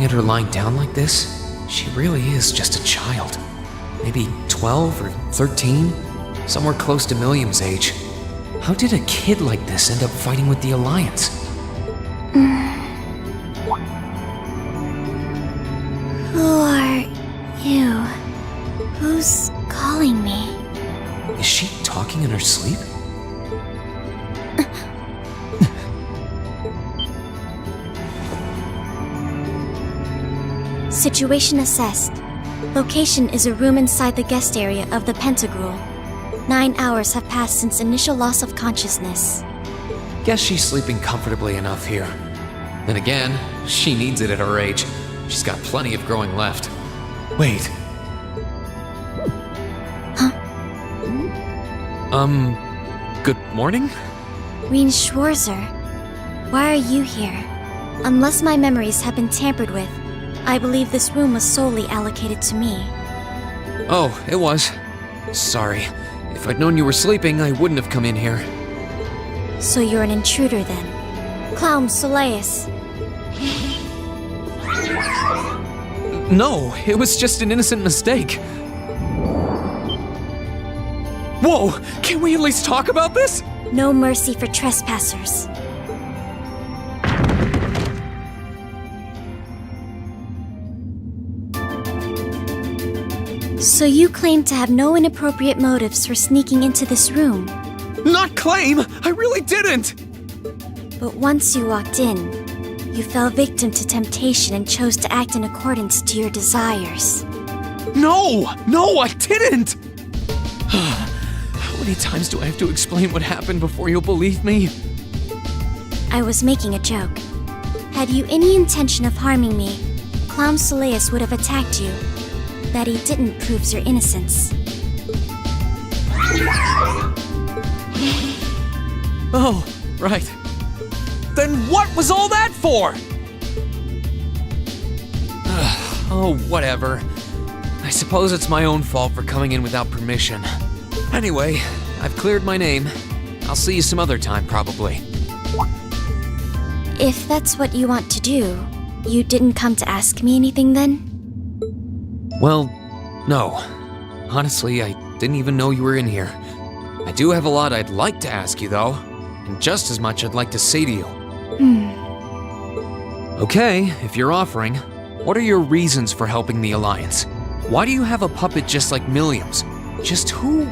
at her lying down like this, she really is just a child. Maybe 12 or 13, somewhere close to Milliam's age. How did a kid like this end up fighting with the Alliance? Who are you? Who's calling me? Is she talking in her sleep? Situation assessed. Location is a room inside the guest area of the Pentagrule. 9 hours have passed since initial loss of consciousness. Guess she's sleeping comfortably enough here. Then again, she needs it at her age. She's got plenty of growing left. Wait. Huh? Good morning? Reen Schwarzer, why are you here? Unless my memories have been tampered with, I believe this room was solely allocated to me. Oh, it was. Sorry. If I'd known you were sleeping, I wouldn't have come in here. So you're an intruder then? Clown Soleus. No, it was just an innocent mistake. Whoa! Can we at least talk about this? No mercy for trespassers. So you claim to have no inappropriate motives for sneaking into this room. Not claim! I really didn't! But once you walked in, you fell victim to temptation and chose to act in accordance to your desires. No! No, I didn't! How many times do I have to explain what happened before you'll believe me? I was making a joke. Had you any intention of harming me, Clown Soleus would have attacked you. That he didn't proves your innocence. Oh, right. Then what was all that for? Oh, whatever. I suppose it's my own fault for coming in without permission. Anyway, I've cleared my name. I'll see you some other time, probably. If that's what you want to do, you didn't come to ask me anything then? Well, no. Honestly, I didn't even know you were in here. I do have a lot I'd like to ask you, though, and just as much I'd like to say to you. Okay, if you're offering, what are your reasons for helping the Alliance? Why do you have a puppet just like Milliam's? Just who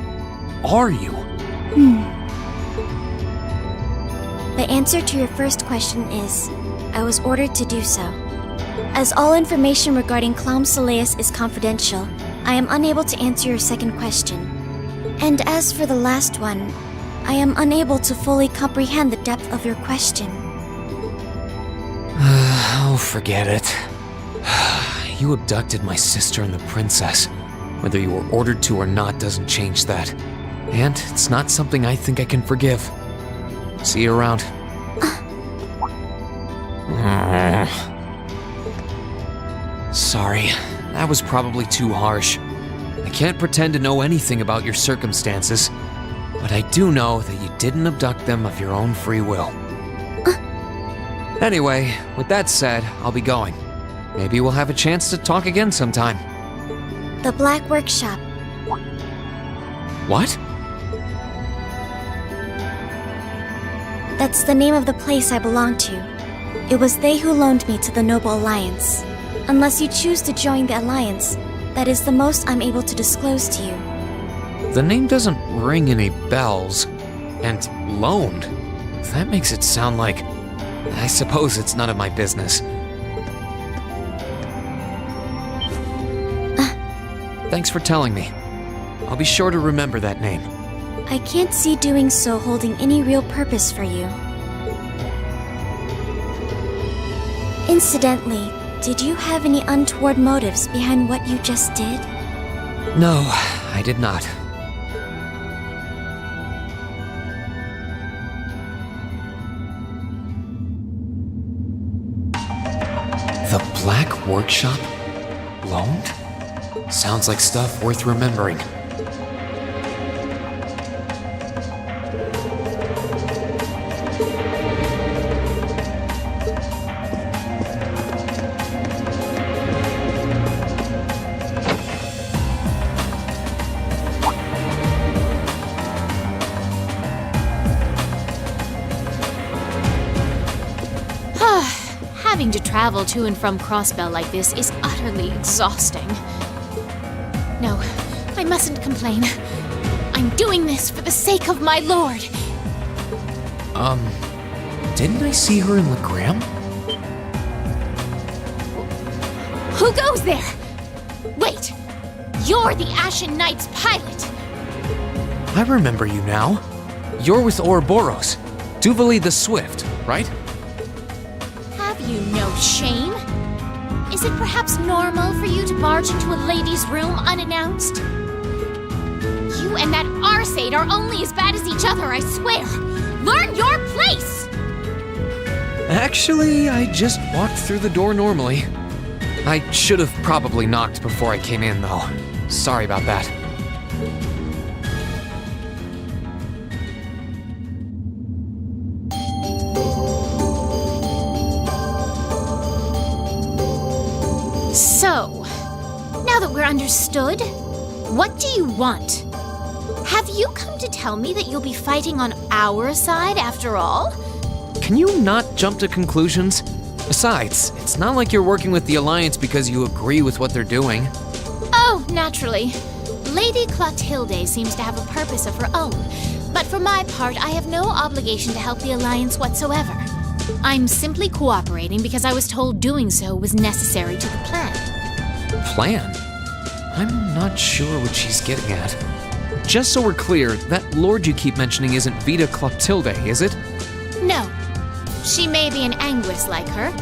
are you? The answer to your first question is, I was ordered to do so. As all information regarding Clown Soleus is confidential, I am unable to answer your second question. And as for the last one, I am unable to fully comprehend the depth of your question. Oh, forget it. You abducted my sister and the princess. Whether you were ordered to or not doesn't change that. And it's not something I think I can forgive. See you around. Sorry, that was probably too harsh. I can't pretend to know anything about your circumstances, but I do know that you didn't abduct them of your own free will. Anyway, with that said, I'll be going. Maybe we'll have a chance to talk again sometime. The Black Workshop. What? That's the name of the place I belong to. It was they who loaned me to the Noble Alliance. Unless you choose to join the Alliance, that is the most I'm able to disclose to you. The name doesn't ring any bells. And loaned? That makes it sound like... I suppose it's none of my business. Thanks for telling me. I'll be sure to remember that name. I can't see doing so holding any real purpose for you. Incidentally, did you have any untoward motives behind what you just did? No, I did not. The Black Workshop? Loaned? Sounds like stuff worth remembering. Having to travel to and from Crossbell like this is utterly exhausting. No, I mustn't complain. I'm doing this for the sake of my lord. Didn't I see her in Legram? Who goes there? Wait! You're the Ashen Knight's pilot! I remember you now. You're with Ouroboros, Duvali the Swift, right? Have you no shame? Is it perhaps normal for you to barge into a lady's room unannounced? You and that Arseid are only as bad as each other, I swear! Learn your place! Actually, I just walked through the door normally. I should have probably knocked before I came in, though. Sorry about that. So, now that we're understood, what do you want? Have you come to tell me that you'll be fighting on our side after all? Can you not jump to conclusions? Besides, it's not like you're working with the Alliance because you agree with what they're doing. Oh, naturally. Lady Clotilde seems to have a purpose of her own, but for my part, I have no obligation to help the Alliance whatsoever. I'm simply cooperating because I was told doing so was necessary to the plan. Plan? I'm not sure what she's getting at. Just so we're clear, that lord you keep mentioning isn't Vita Clotilde, is it? No. She may be an Anguis like her,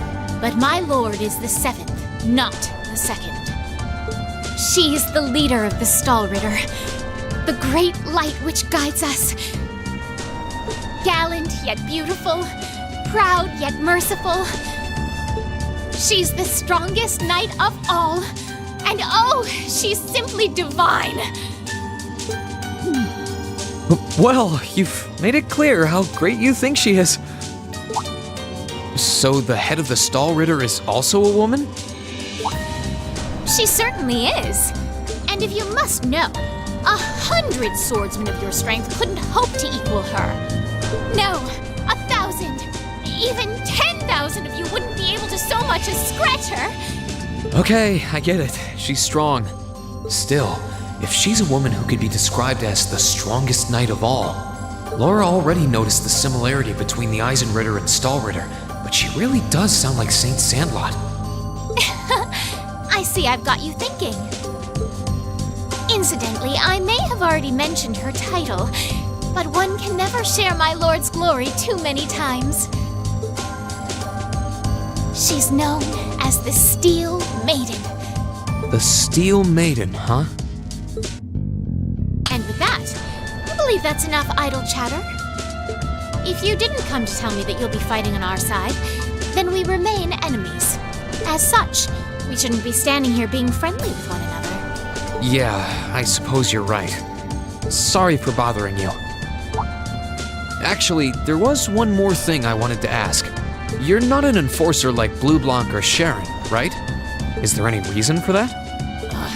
but my lord is the 7th, not the 2nd. She's the leader of the Stahlritter, the great light which guides us. Gallant yet beautiful, proud yet merciful. She's the strongest knight of all, and oh, she's simply divine. Well, you've made it clear how great you think she is. So the head of the Stahlritter is also a woman? She certainly is. And if you must know, 100 swordsmen of your strength couldn't hope to equal her. No, 1,000, even 10,000 of you wouldn't be able to so much as scratch her. Okay, I get it. She's strong. Still, if she's a woman who could be described as the strongest knight of all, Laura already noticed the similarity between the Eisenritter and Stahlritter, but she really does sound like Saint Sandlot. I see I've got you thinking. Incidentally, I may have already mentioned her title, but one can never share my lord's glory too many times. She's known as the Steel Maiden. The Steel Maiden, huh? And with that, I believe that's enough idle chatter. If you didn't come to tell me that you'll be fighting on our side, then we remain enemies. As such, we shouldn't be standing here being friendly with one another. Yeah, I suppose you're right. Sorry for bothering you. Actually, there was one more thing I wanted to ask. You're not an enforcer like Blue Blanc or Sharon, right? Is there any reason for that?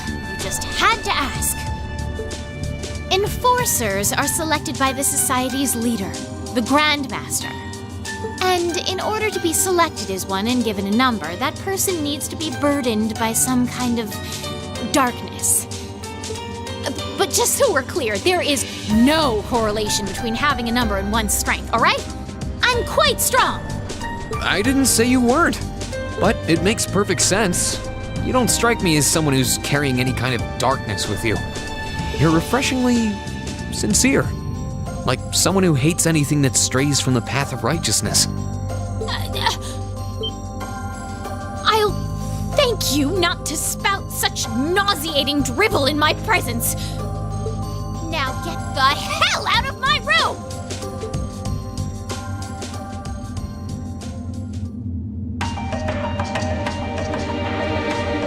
You just had to ask. Enforcers are selected by the Society's leader, the Grandmaster. And in order to be selected as one and given a number, that person needs to be burdened by some kind of darkness. But just so we're clear, there is no correlation between having a number and one's strength, all right? I'm quite strong. I didn't say you weren't, but it makes perfect sense. You don't strike me as someone who's carrying any kind of darkness with you. You're refreshingly sincere, like someone who hates anything that strays from the path of righteousness. I'll thank you not to spout such nauseating dribble in my presence. Now get the hell out of my room!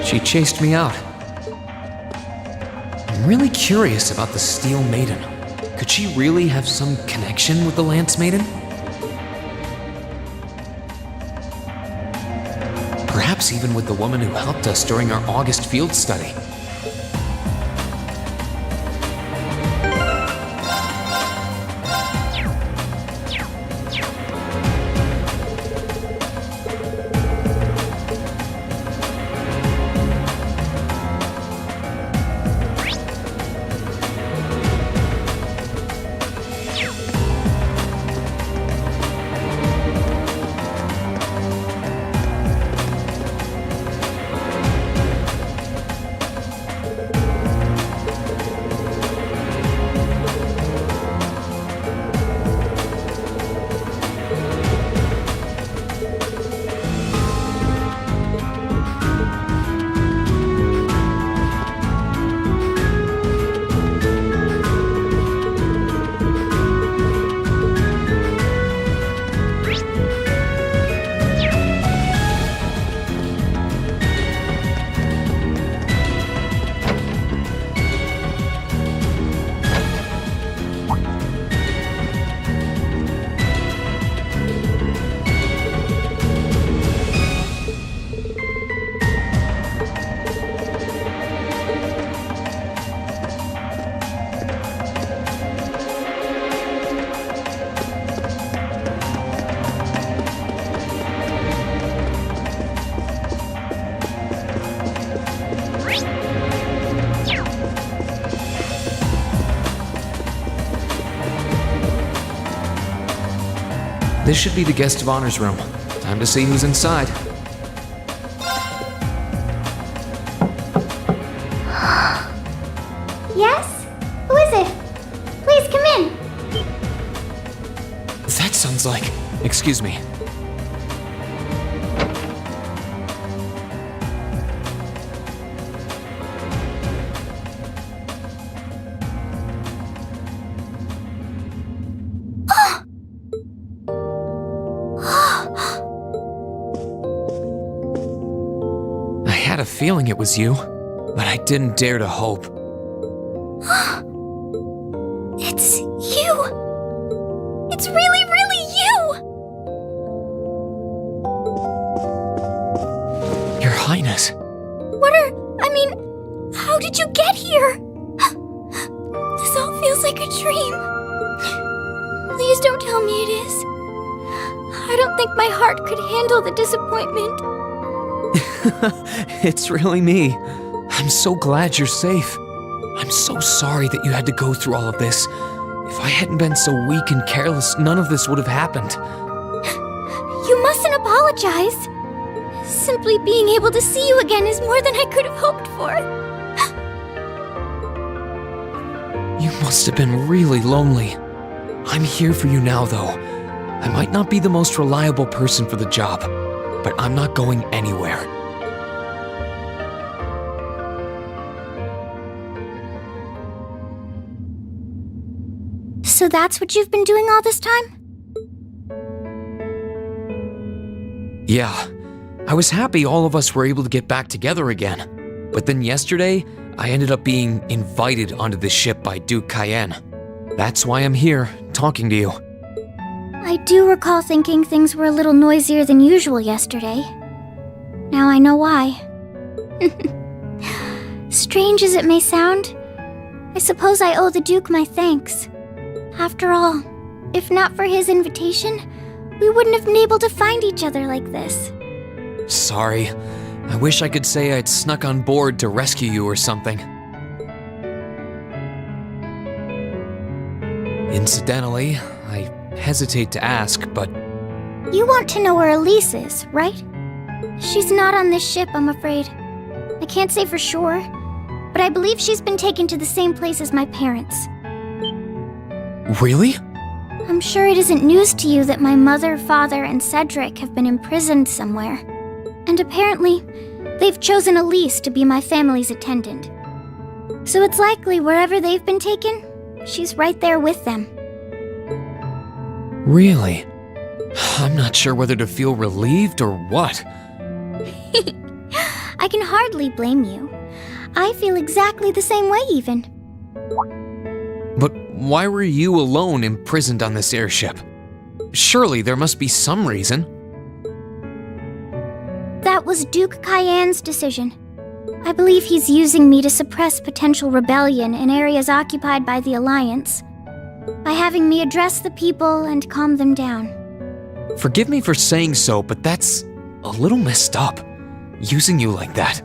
She chased me out. I'm really curious about the Steel Maiden. Could she really have some connection with the Lance Maiden? Perhaps even with the woman who helped us during our August field study. This should be the guest of honor's room. Time to see who's inside. Yes? Who is it? Please come in. That sounds like... Excuse me. I had a feeling it was you, but I didn't dare to hope. It's you! It's really, really you! Your Highness. How did you get here? This all feels like a dream. Please don't tell me it is. I don't think my heart could handle the disappointment. It's really me. I'm so glad you're safe. I'm so sorry that you had to go through all of this. If I hadn't been so weak and careless, none of this would have happened. You mustn't apologize. Simply being able to see you again is more than I could have hoped for. You must have been really lonely. I'm here for you now, though. I might not be the most reliable person for the job, but I'm not going anywhere. So that's what you've been doing all this time? Yeah, I was happy all of us were able to get back together again. But then yesterday, I ended up being invited onto this ship by Duke Cayenne. That's why I'm here, talking to you. I do recall thinking things were a little noisier than usual yesterday. Now I know why. Strange as it may sound, I suppose I owe the Duke my thanks. After all, if not for his invitation, we wouldn't have been able to find each other like this. Sorry. I wish I could say I'd snuck on board to rescue you or something. Incidentally, I hesitate to ask, but... You want to know where Elise is, right? She's not on this ship, I'm afraid. I can't say for sure, but I believe she's been taken to the same place as my parents. Really? I'm sure it isn't news to you that my mother, father, and Cedric have been imprisoned somewhere. And apparently, they've chosen Elise to be my family's attendant. So it's likely wherever they've been taken, she's right there with them. Really? I'm not sure whether to feel relieved or what. I can hardly blame you. I feel exactly the same way, even. But why were you alone imprisoned on this airship? Surely there must be some reason. That was Duke Cayenne's decision. I believe he's using me to suppress potential rebellion in areas occupied by the Alliance, by having me address the people and calm them down. Forgive me for saying so, but that's a little messed up, using you like that.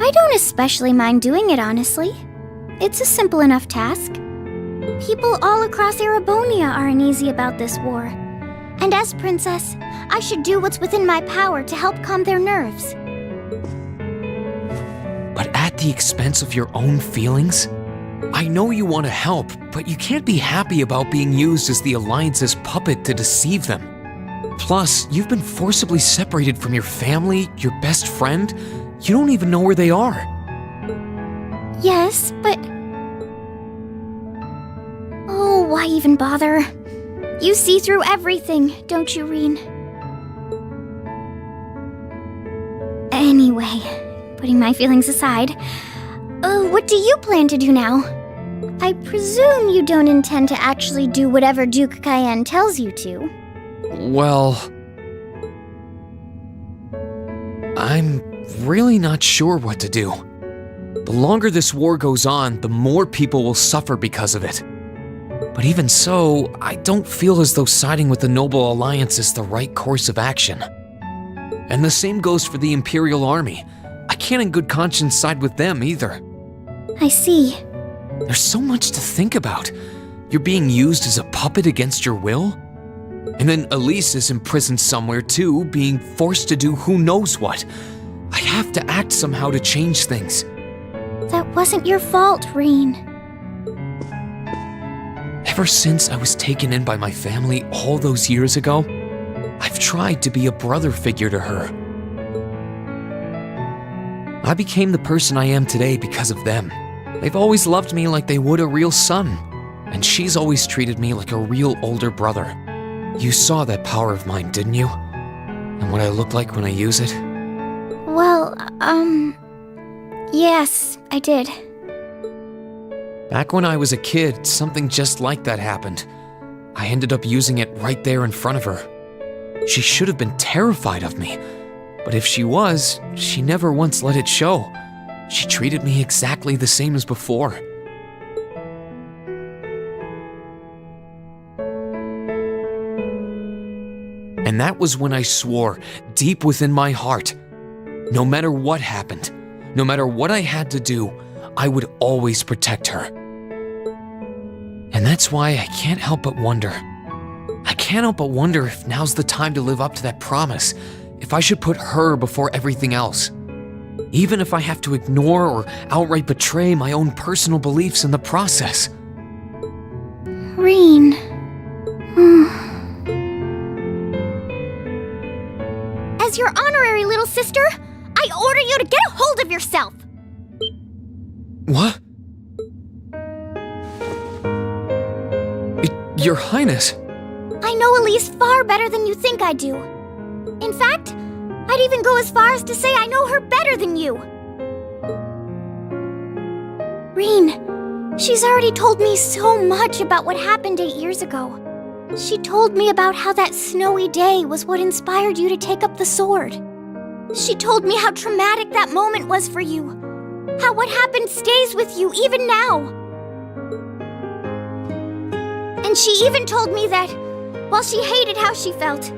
I don't especially mind doing it, honestly. It's a simple enough task. People all across Erebonia are uneasy about this war. And as princess, I should do what's within my power to help calm their nerves. But at the expense of your own feelings? I know you want to help, but you can't be happy about being used as the Alliance's puppet to deceive them. Plus, you've been forcibly separated from your family, your best friend. You don't even know where they are. Yes, but... Oh, why even bother? You see through everything, don't you, Reen? Anyway, putting my feelings aside, what do you plan to do now? I presume you don't intend to actually do whatever Duke Cayenne tells you to. Well... I'm really not sure what to do. The longer this war goes on, the more people will suffer because of it. But even so, I don't feel as though siding with the Noble Alliance is the right course of action. And the same goes for the Imperial Army. I can't in good conscience side with them either. I see. There's so much to think about. You're being used as a puppet against your will? And then Elise is imprisoned somewhere too, being forced to do who knows what. I have to act somehow to change things. That wasn't your fault, Reen. Ever since I was taken in by my family all those years ago, I've tried to be a brother figure to her. I became the person I am today because of them. They've always loved me like they would a real son, and she's always treated me like a real older brother. You saw that power of mine, didn't you? And what I look like when I use it? Well, yes, I did. Back when I was a kid, something just like that happened. I ended up using it right there in front of her. She should have been terrified of me, but if she was, she never once let it show. She treated me exactly the same as before. And that was when I swore, deep within my heart, no matter what happened, no matter what I had to do, I would always protect her. And that's why I can't help but wonder. I can't help but wonder if now's the time to live up to that promise, if I should put her before everything else. Even if I have to ignore or outright betray my own personal beliefs in the process. Reen. As your honorary little sister, I order you to get a hold of yourself! What? Your Highness. I know Elise far better than you think I do. In fact, I'd even go as far as to say I know her better than you. Reen, she's already told me so much about what happened 8 years ago. She told me about how that snowy day was what inspired you to take up the sword. She told me how traumatic that moment was for you. How what happened stays with you even now. And she even told me that, while she hated how she felt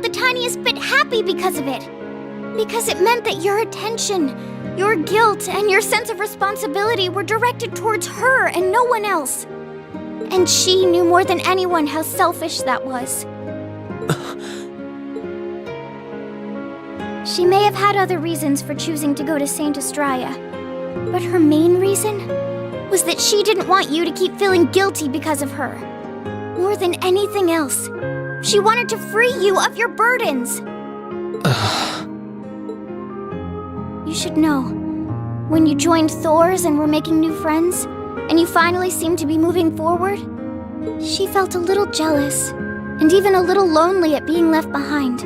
the tiniest bit happy because of it. Because it meant that your attention, your guilt, and your sense of responsibility were directed towards her and no one else. And she knew more than anyone how selfish that was. She may have had other reasons for choosing to go to Saint Estrella, but her main reason was that she didn't want you to keep feeling guilty because of her. More than anything else, she wanted to free you of your burdens. You should know, when you joined Thor's and were making new friends, and you finally seemed to be moving forward, she felt a little jealous, and even a little lonely at being left behind.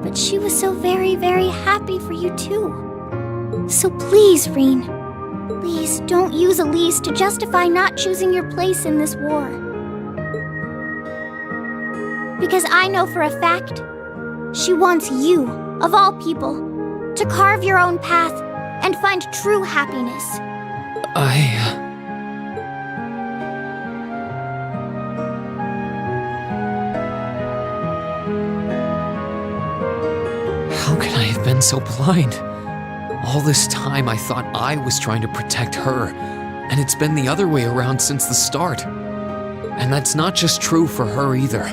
But she was so very, very happy for you too. So please, Reen, please don't use Elise to justify not choosing your place in this war. Because I know for a fact, she wants you, of all people, to carve your own path and find true happiness. How could I have been so blind? All this time I thought I was trying to protect her, and it's been the other way around since the start. And that's not just true for her either.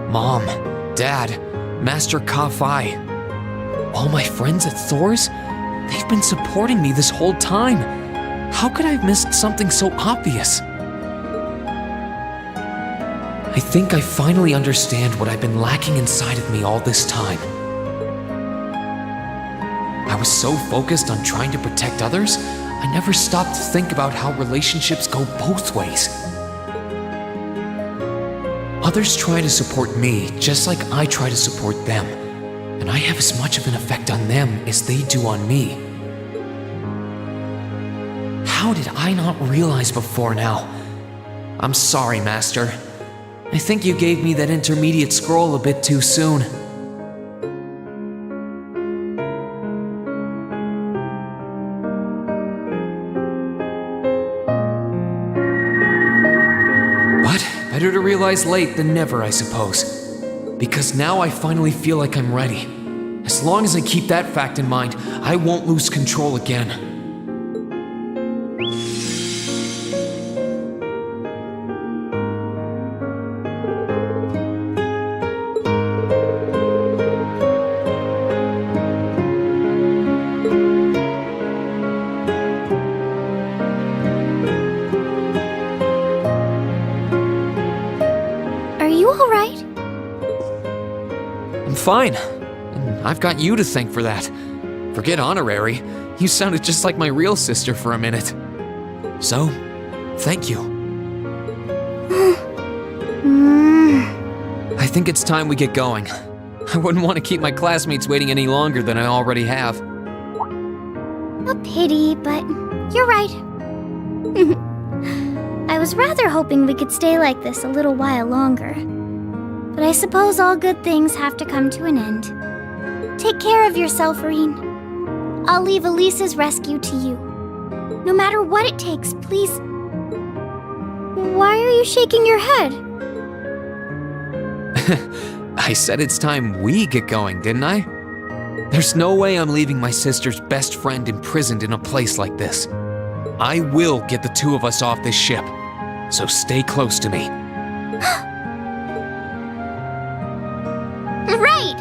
Mom, Dad, Master Ka-Fai. All my friends at Thor's, they've been supporting me this whole time. How could I have missed something so obvious? I think I finally understand what I've been lacking inside of me all this time. I was so focused on trying to protect others, I never stopped to think about how relationships go both ways. Others try to support me just like I try to support them, and I have as much of an effect on them as they do on me. How did I not realize before now? I'm sorry, Master. I think you gave me that intermediate scroll a bit too soon. Better to realize late than never, I suppose. Because now I finally feel like I'm ready. As long as I keep that fact in mind, I won't lose control again. you alright? I'm fine. And I've got you to thank for that. Forget honorary. You sounded just like my real sister for a minute. So, thank you. I think it's time we get going. I wouldn't want to keep my classmates waiting any longer than I already have. A pity, but you're right. I was rather hoping we could stay like this a little while longer. But I suppose all good things have to come to an end. Take care of yourself, Reen. I'll leave Elise's rescue to you. No matter what it takes, please. Why are you shaking your head? I said it's time we get going, didn't I? There's no way I'm leaving my sister's best friend imprisoned in a place like this. I will get the two of us off this ship, so stay close to me. Right!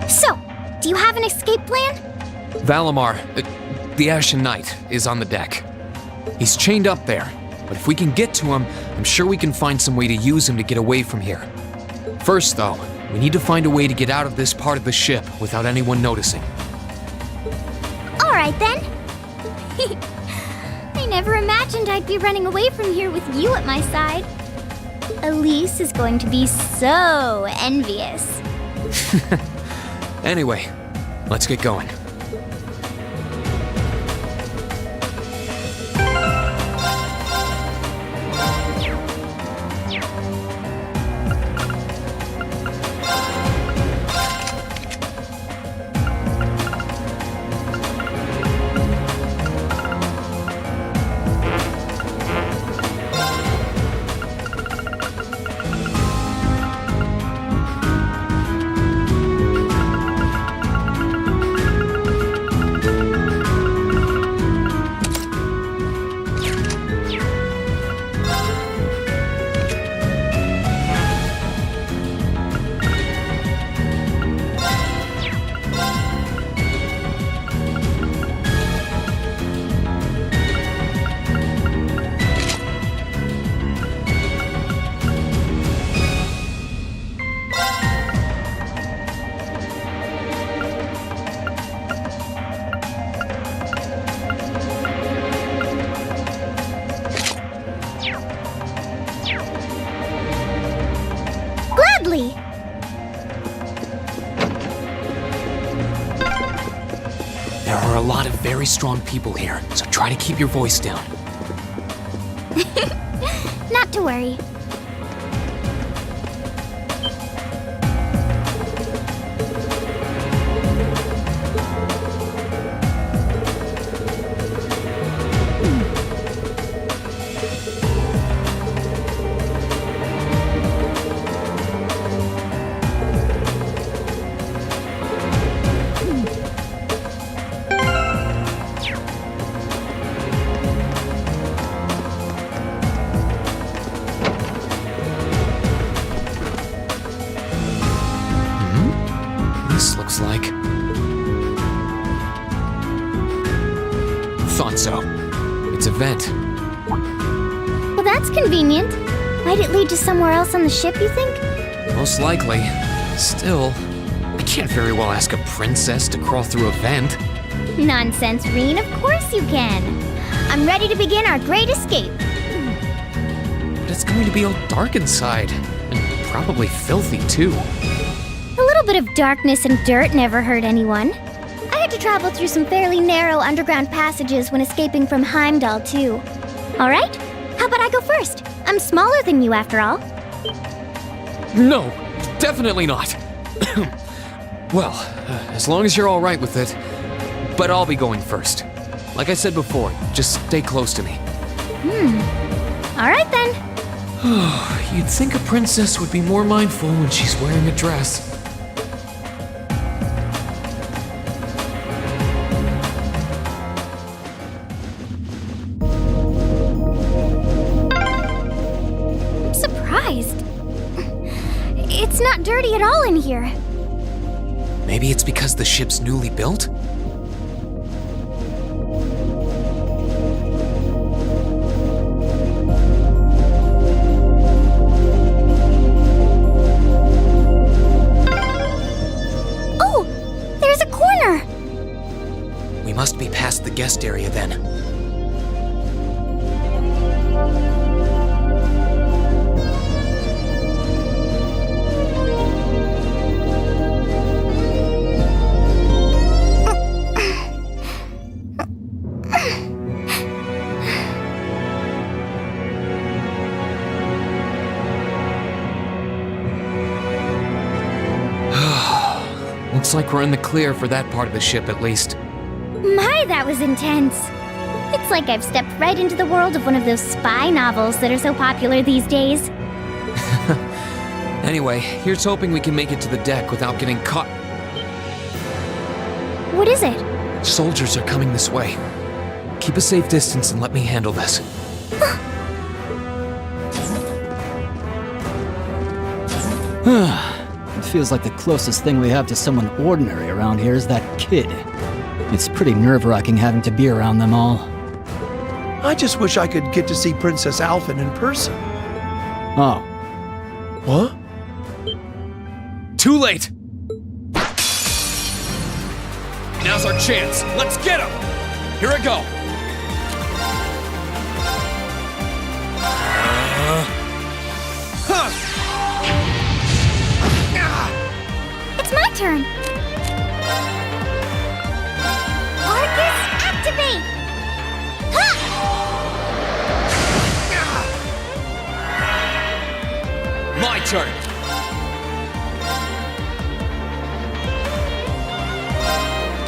So, do you have an escape plan? Valimar, the Ashen Knight, is on the deck. He's chained up there, but if we can get to him, I'm sure we can find some way to use him to get away from here. First, though, we need to find a way to get out of this part of the ship without anyone noticing. Alright then. I never imagined I'd be running away from here with you at my side. Elise is going to be so envious. Anyway, let's get going. Gladly! There are a lot of very strong people here, so try to keep your voice down. Not to worry. This looks like... Thought so. It's a vent. Well, that's convenient. Might it lead to somewhere else on the ship, you think? Most likely. Still, I can't very well ask a princess to crawl through a vent. Nonsense, Reen. Of course you can. I'm ready to begin our great escape. But it's going to be all dark inside. And probably filthy, too. A little bit of darkness and dirt never hurt anyone. I had to travel through some fairly narrow underground passages when escaping from Heimdall, too. Alright? How about I go first? I'm smaller than you, after all. No, definitely not. Well, as long as you're all right with it. But I'll be going first. Like I said before, just stay close to me. Alright then. You'd think a princess would be more mindful when she's wearing a dress. I'm surprised. It's not not dirty at all in here. Maybe it's because the ship's newly built? Oh, there's a corner. We must be past the guest area then. Looks like we're in the clear for that part of the ship at least. My, that was intense. It's like I've stepped right into the world of one of those spy novels that are so popular these days. Anyway, here's hoping we can make it to the deck without getting caught. What is it? Soldiers are coming this way. Keep a safe distance and let me handle this. It feels like the closest thing we have to someone ordinary around here is that kid. It's pretty nerve-wracking having to be around them all. I just wish I could get to see Princess Alphen in person. Oh. What? Too late! Now's our chance. Let's get him! Here I go! It's my turn. Arcus, activate! Ha! My turn!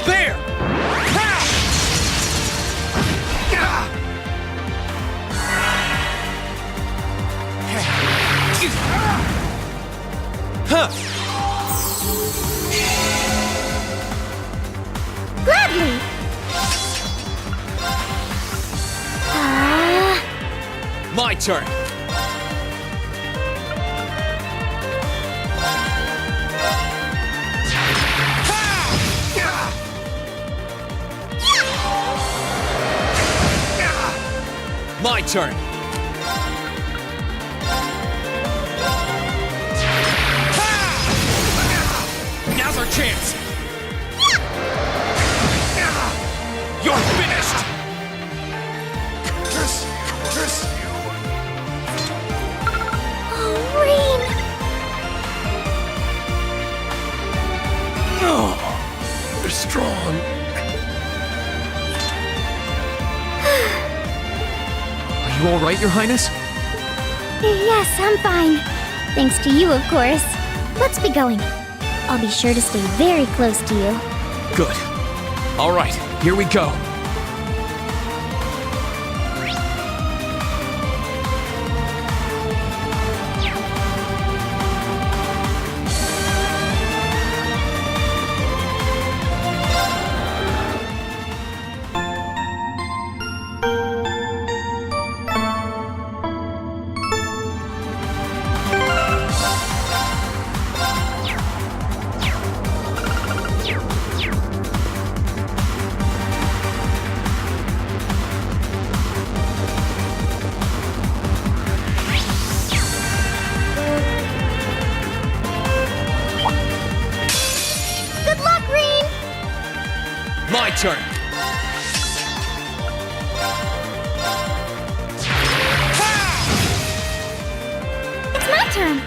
There! Gladly! My turn! My turn! Now's our chance! You're finished! Oh, Rain! Oh, they're strong. Are you all right, Your Highness? Yes, I'm fine. Thanks to you, of course. Let's be going. I'll be sure to stay very close to you. Good. All right, here we go. My turn. It's my turn.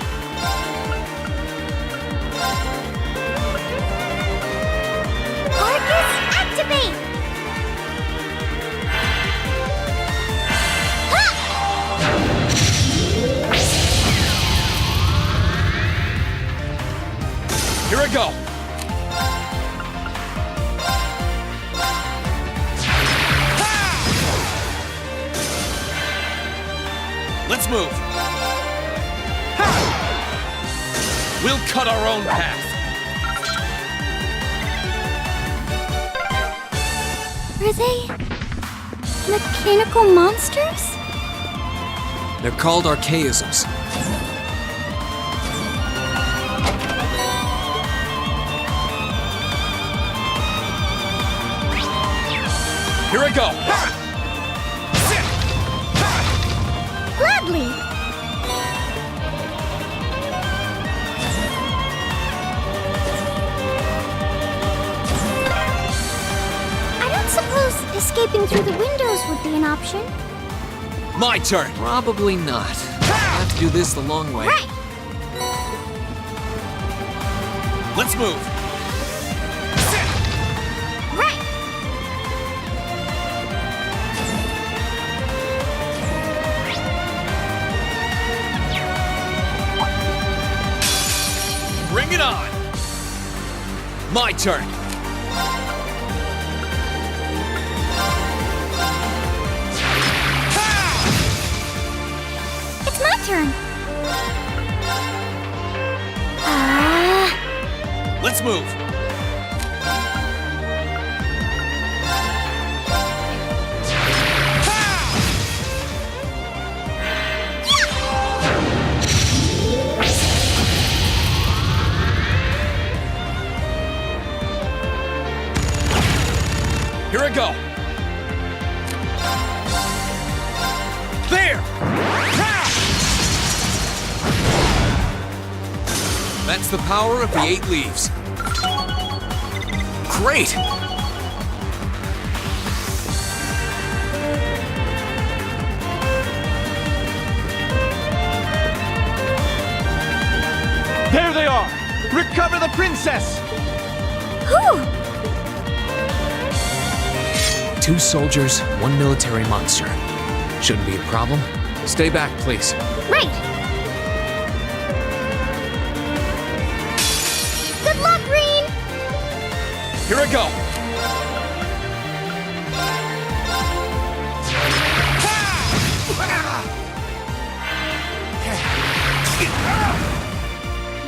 Arcus, activate! Here I go. Let's move. Ha! We'll cut our own path. Are they mechanical monsters? They're called archaisms. Here I go! Gladly! I don't suppose escaping through the windows would be an option. My turn! Probably not. I'll have to do this the long way. Right! Let's move! Right! Bring it on! My turn! It's my turn! Let's move! Here I go! There! That's the power of the 8 leaves. Great! There they are! Recover the princess! Whew! 2 soldiers, 1 military monster. Shouldn't be a problem. Stay back, please. Right! Good luck, Green! Here I go!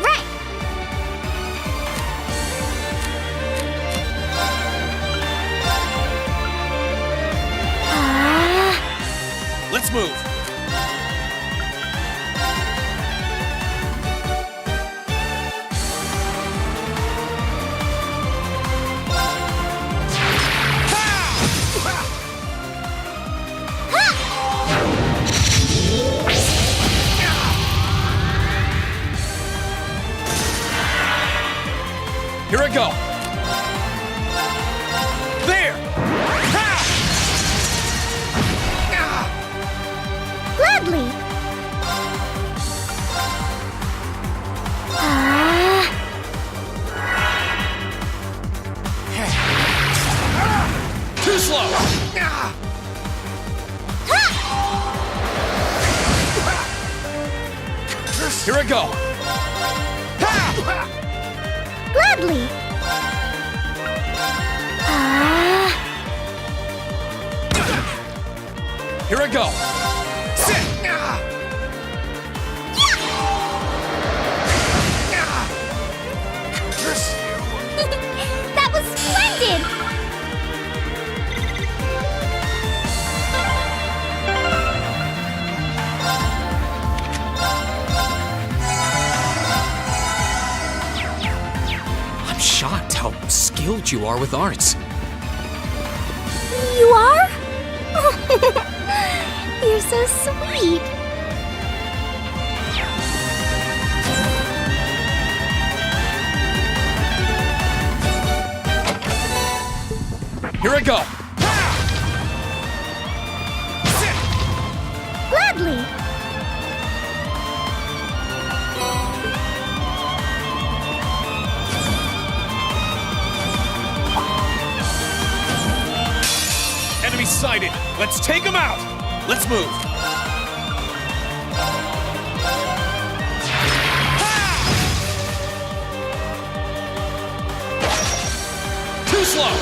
Right! Let's move! Here I go! There! Gladly! Too slow! Here I go! Gladly! Here I go! Sit! That was splendid! I'm shocked how skilled you are with arts. You are? You're so sweet. Here I go! Gladly! Enemy sighted! Let's take him out! Let's move! Too slow!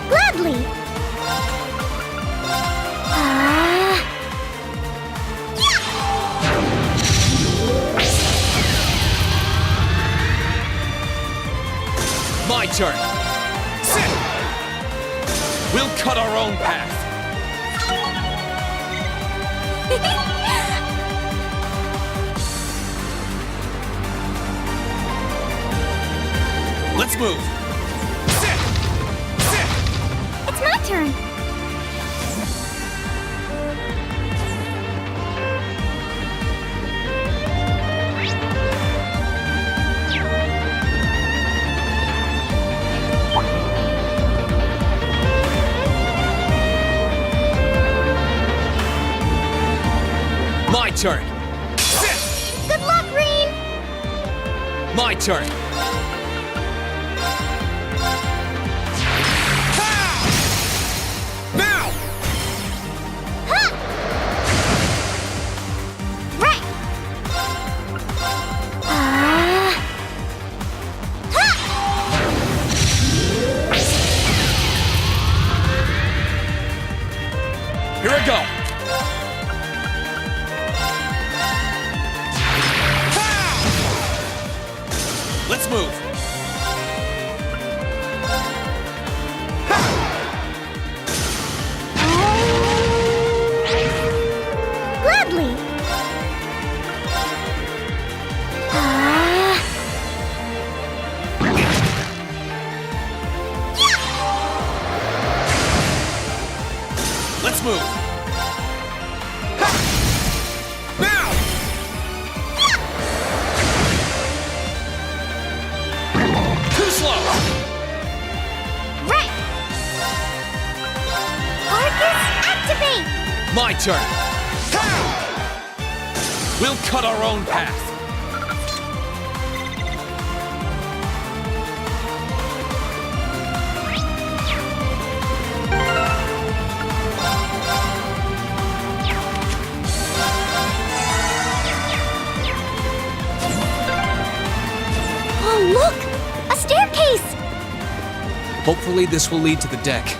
Gladly! My turn! Sit! We'll cut our own path! Let's move! Sit! turn. My turn. Good luck, Green! My turn. Now! Right! Here I go. Let's move. Gladly! Let's move. Now! Too slow. Right! Arcus, activate! My turn. We'll cut our own path. Oh, look! A staircase! Hopefully this will lead to the deck.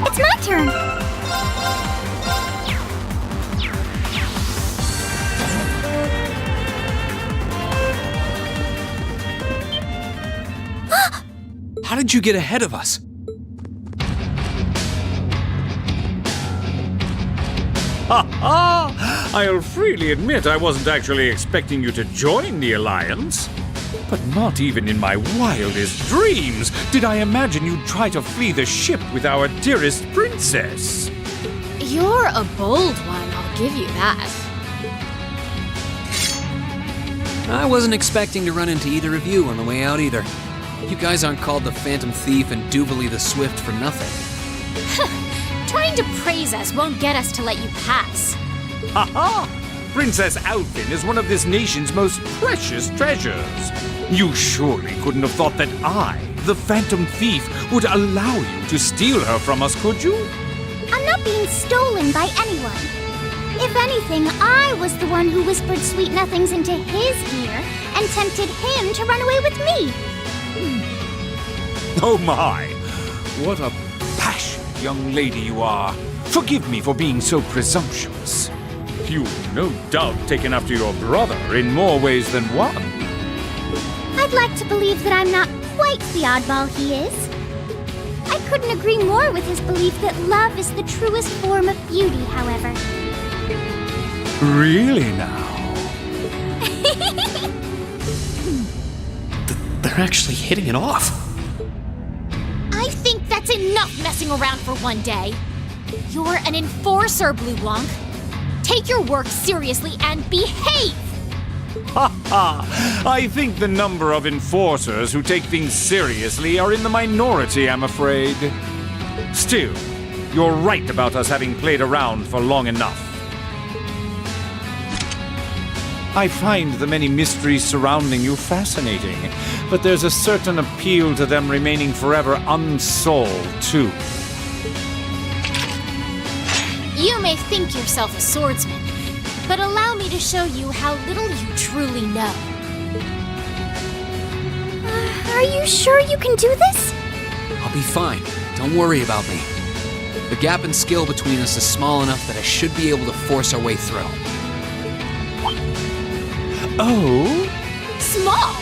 It's my turn! How did you get ahead of us? Ha ha! I'll freely admit I wasn't actually expecting you to join the Alliance. But not even in my wildest dreams did I imagine you'd try to flee the ship with our dearest princess. You're a bold one, I'll give you that. I wasn't expecting to run into either of you on the way out either. You guys aren't called the Phantom Thief and Duvalie the Swift for nothing. Trying to praise us won't get us to let you pass. Ha ha! Princess Alphin is one of this nation's most precious treasures. You surely couldn't have thought that I, the Phantom Thief, would allow you to steal her from us, could you? I'm not being stolen by anyone. If anything, I was the one who whispered sweet nothings into his ear and tempted him to run away with me. Oh my! What a passionate young lady you are. Forgive me for being so presumptuous. You've no doubt taken after your brother in more ways than one. I'd like to believe that I'm not quite the oddball he is. I couldn't agree more with his belief that love is the truest form of beauty, however. Really now? They're actually hitting it off. I think that's enough messing around for one day. You're an enforcer, Blue Blanc. Take your work seriously and behave! Ha ha! I think the number of enforcers who take things seriously are in the minority, I'm afraid. Still, you're right about us having played around for long enough. I find the many mysteries surrounding you fascinating, but there's a certain appeal to them remaining forever unsolved, too. You may think yourself a swordsman, but allow me to show you how little you truly know. Are you sure you can do this? I'll be fine. Don't worry about me. The gap in skill between us is small enough that I should be able to force our way through. Oh? Small?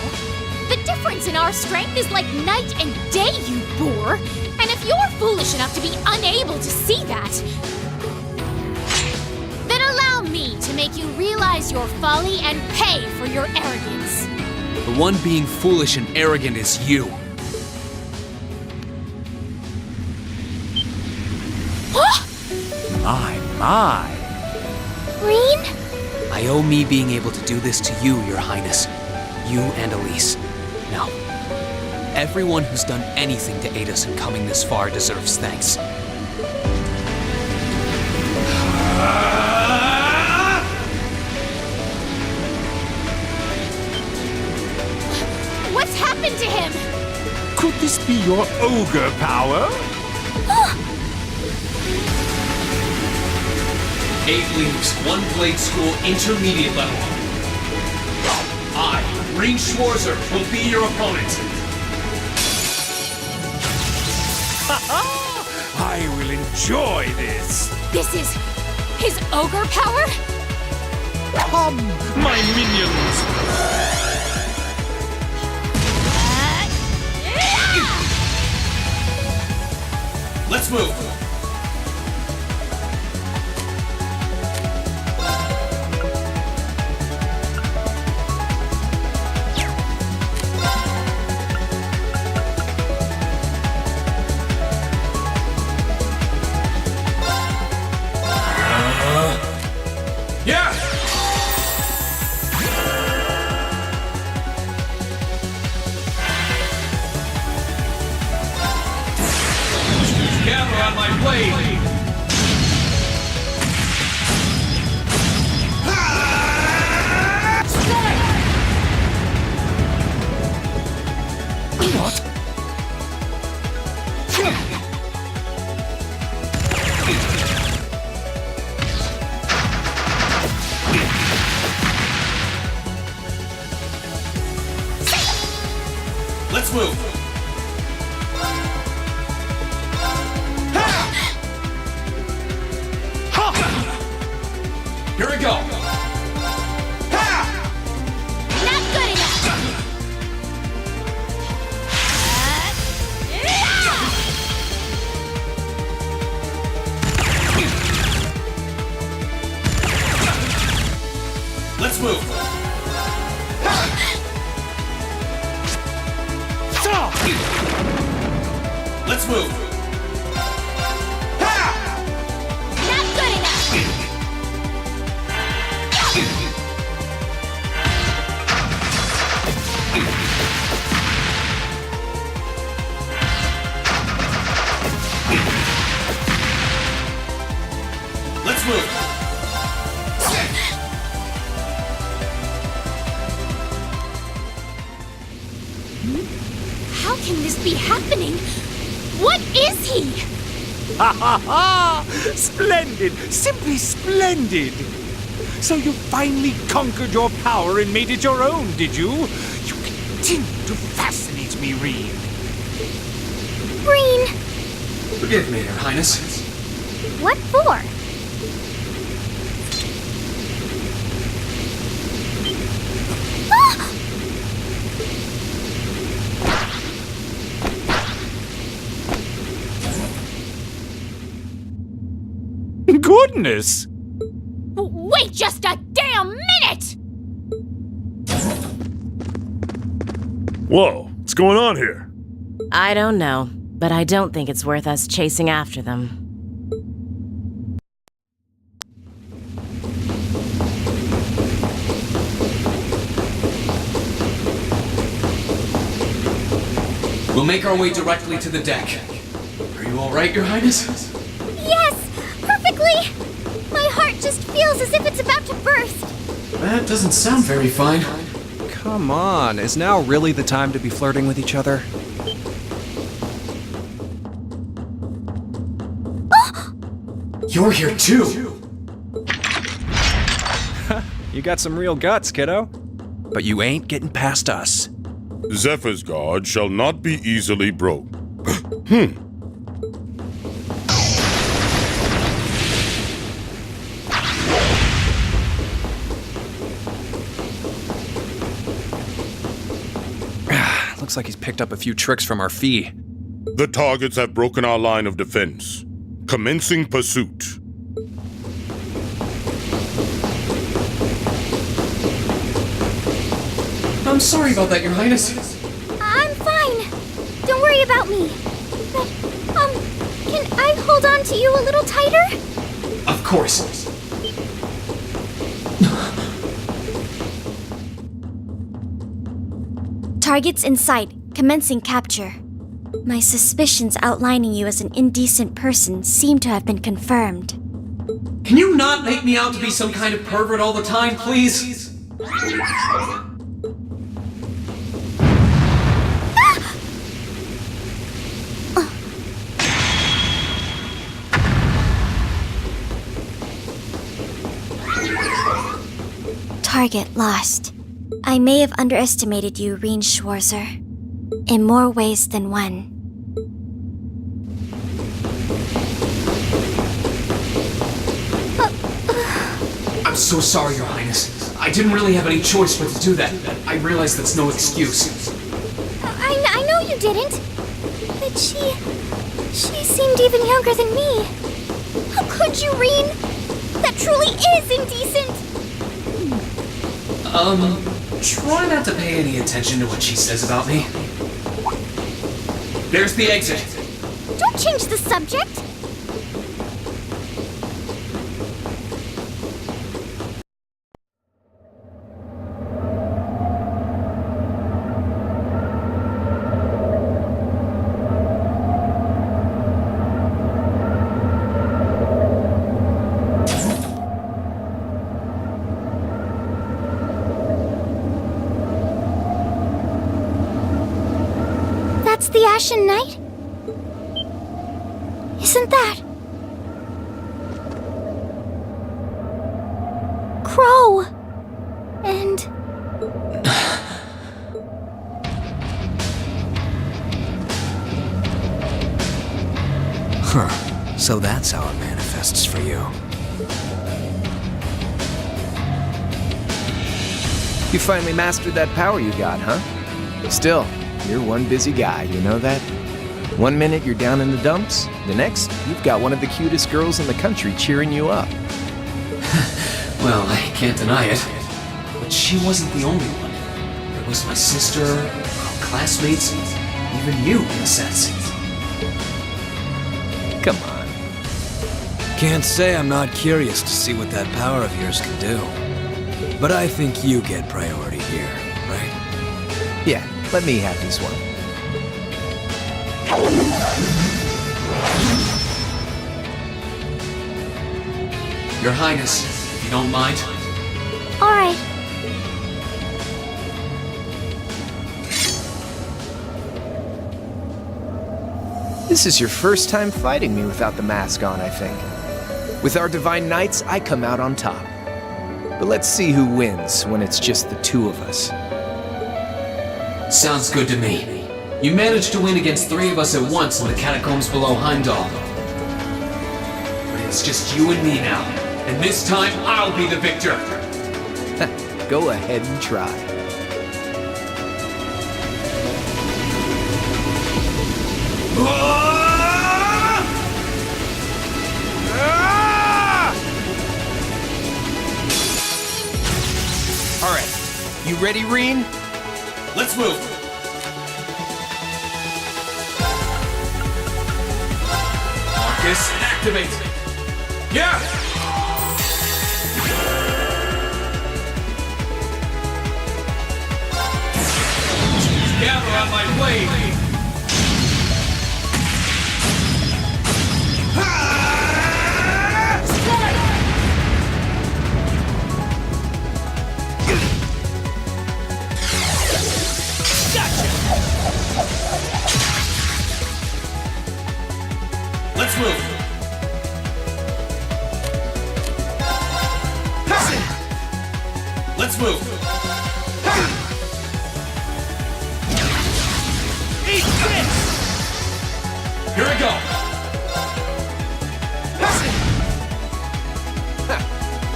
The difference in our strength is like night and day, you boor! And if you're foolish enough to be unable to see that, then allow me to make you realize your folly and pay for your arrogance. The one being foolish and arrogant is you. My. Green? I owe me being able to do this to you, Your Highness. You and Elise. Now, everyone who's done anything to aid us in coming this far deserves thanks. What's happened to him? Could this be your ogre power? 8 leaves, 1 blade school, intermediate level. I, Green Schwarzer, will be your opponent. I will enjoy this. This is his ogre power? Come, my minions. Let's move. Yeah! Gather on my blade! What? Let's move! Here we go! Not good enough! Let's move! Let's move! Not good enough! Let's move! How can this be happening? What is he? Ha ha ha! Splendid! Simply splendid! So you finally conquered your power and made it your own, did you? You continue to fascinate me, Reed. Green! Forgive me, Your Highness. What for? Goodness! Wait just a damn minute! Whoa, what's going on here? I don't know, but I don't think it's worth us chasing after them. We'll make our way directly to the deck. Are you all right, Your Highness? Yes! Perfectly! My heart just feels as if it's about to burst. That doesn't sound very fine. Come on, is now really the time to be flirting with each other? You're here too! You got some real guts, kiddo. But you ain't getting past us. Zephyr's guard shall not be easily broke. Looks like he's picked up a few tricks from our fee. The targets have broken our line of defense. Commencing pursuit. I'm sorry about that, Your Highness. I'm fine. Don't worry about me. But, can I hold on to you a little tighter? Of course. Targets in sight, commencing capture. My suspicions outlining you as an indecent person seem to have been confirmed. Can you not make me out to be some kind of pervert all the time, please? Target lost. I may have underestimated you, Reen Schwarzer. In more ways than one. I'm so sorry, Your Highness. I didn't really have any choice but to do that. I realize that's no excuse. I know you didn't. But she seemed even younger than me. How could you, Reen? That truly is indecent. Try not to pay any attention to what she says about me. There's the exit. Don't change the subject. That's the Ashen Knight? Isn't that... Crow? And... Huh. So that's how it manifests for you. You finally mastered that power you got, huh? Still, you're one busy guy, you know that? One minute you're down in the dumps, the next, you've got one of the cutest girls in the country cheering you up. Well, I can't deny it. But she wasn't the only one. There was my sister, our classmates, even you, in a sense. Come on. Can't say I'm not curious to see what that power of yours can do. But I think you get priority here, right? Yeah, let me have this one. Your Highness, if you don't mind. All right. This is your first time fighting me without the mask on, I think. With our Divine Knights, I come out on top. But let's see who wins when it's just the two of us. Sounds good to me. You managed to win against 3 of us at once in the catacombs below Heimdall. But it's just you and me now. And this time, I'll be the victor. Go ahead and try. All right, you ready, Reen? Let's move. Marcus, activate. Yeah! Gather on my blade. Let's move. Let's move. Eat this! Here we go.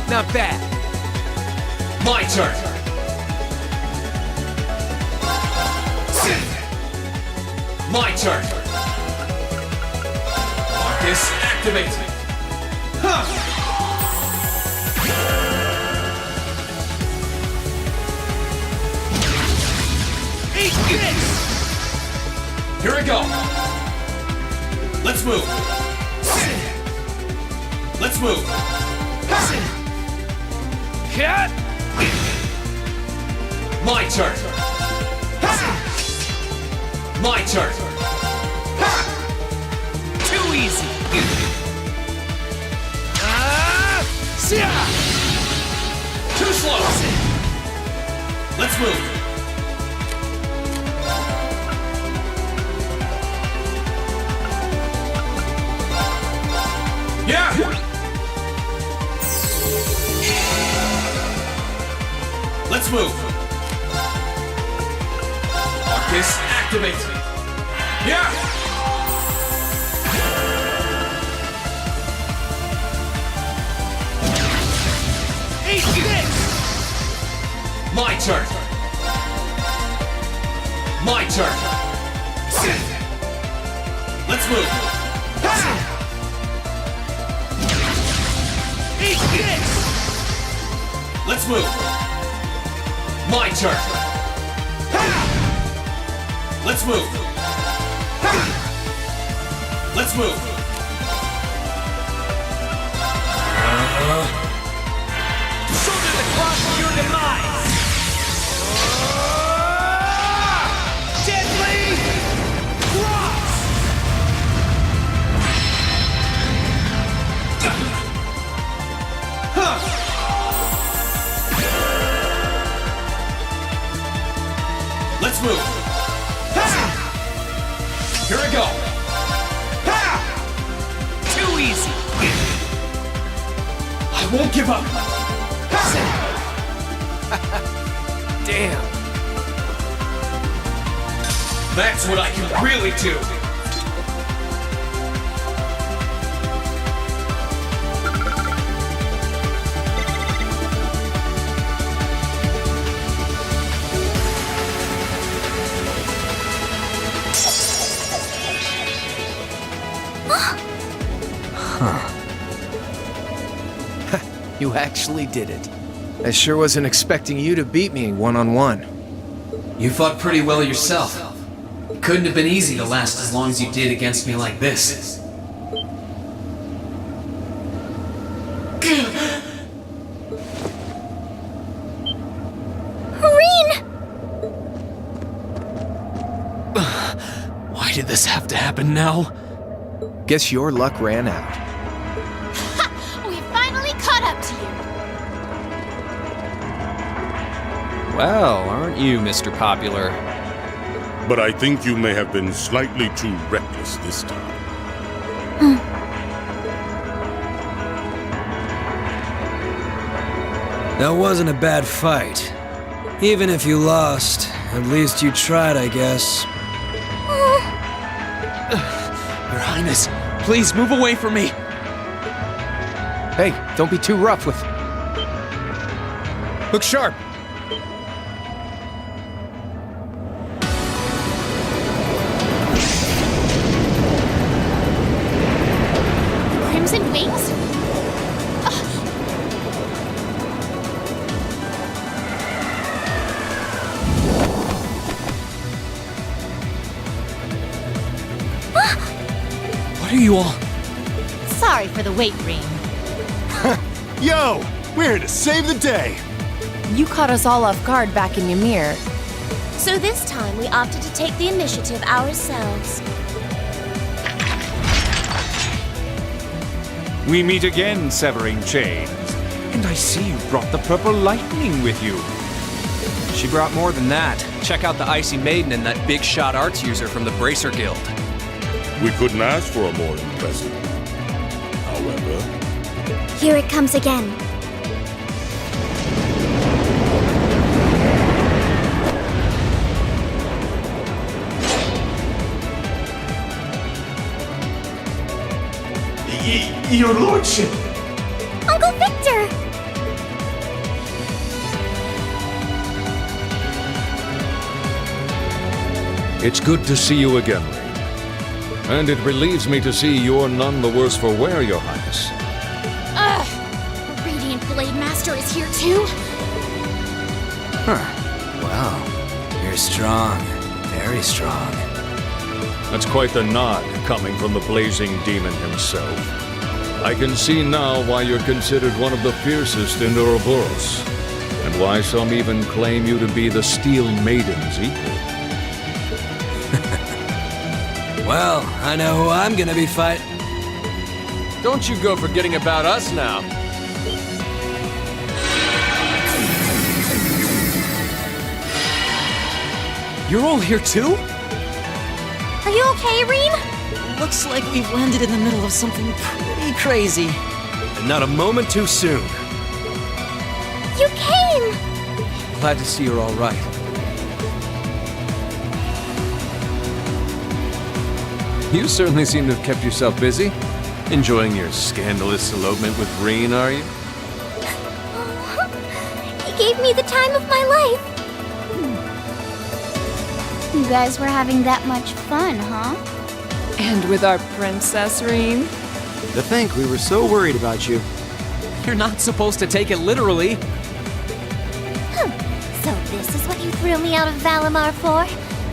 Not bad. My turn. My turn. Marcus, activate. Here I go. Let's move. Let's move. Cat. My turn. My turn. Too easy. Too slow. Let's move. Yeah! Let's move. Marcus, activate. Yeah! Eat this! My turn. My turn. Let's move. Eat this! Let's move. My turn. Let's move. Let's move. Shoulder the cross of your demise. Deadly cross. Let's move. Here we go. Too easy. I won't give up. Damn. That's what I can really do. You actually did it. I sure wasn't expecting you to beat me one-on-one. You fought pretty well yourself. It couldn't have been easy to last as long as you did against me like this. Why did this have to happen now? Guess your luck ran out. We finally caught up to you. Well, aren't you, Mr. Popular? But I think you may have been slightly too reckless this time. That wasn't a bad fight. Even if you lost, at least you tried, I guess. Your Highness, please move away from me. Hey, don't be too rough with... Look sharp. Crimson wings? What are you all... Sorry for the wait, Reem. Yo, we're here to save the day. You caught us all off guard back in Ymir. So this time we opted to take the initiative ourselves. We meet again, severing chains. And I see you brought the purple lightning with you. She brought more than that. Check out the Icy Maiden and that big shot arts user from the Bracer Guild. We couldn't ask for a more impressive. However, Here it comes again. Your lordship! Uncle Victor! It's good to see you again, Ray. And it relieves me to see you're none the worse for wear, Your Highness. Ugh! The Radiant Blade Master is here too? Wow, you're strong. Very strong. That's quite the nod coming from the blazing demon himself. I can see now why you're considered one of the fiercest in Ouroboros, and why some even claim you to be the Steel Maiden's equal. Well, I know who I'm gonna be fighting. Don't you go forgetting about us now. You're all here too? Are you okay, Reem? Looks like we've landed in the middle of something pretty crazy. And not a moment too soon. You came! Glad to see you're all right. You certainly seem to have kept yourself busy. Enjoying your scandalous elopement with Reen, are you? He gave me the time of my life. You guys were having that much fun, huh? And with our princess, Reem? To think we were so worried about you. You're not supposed to take it literally. So this is what you threw me out of Valimar for?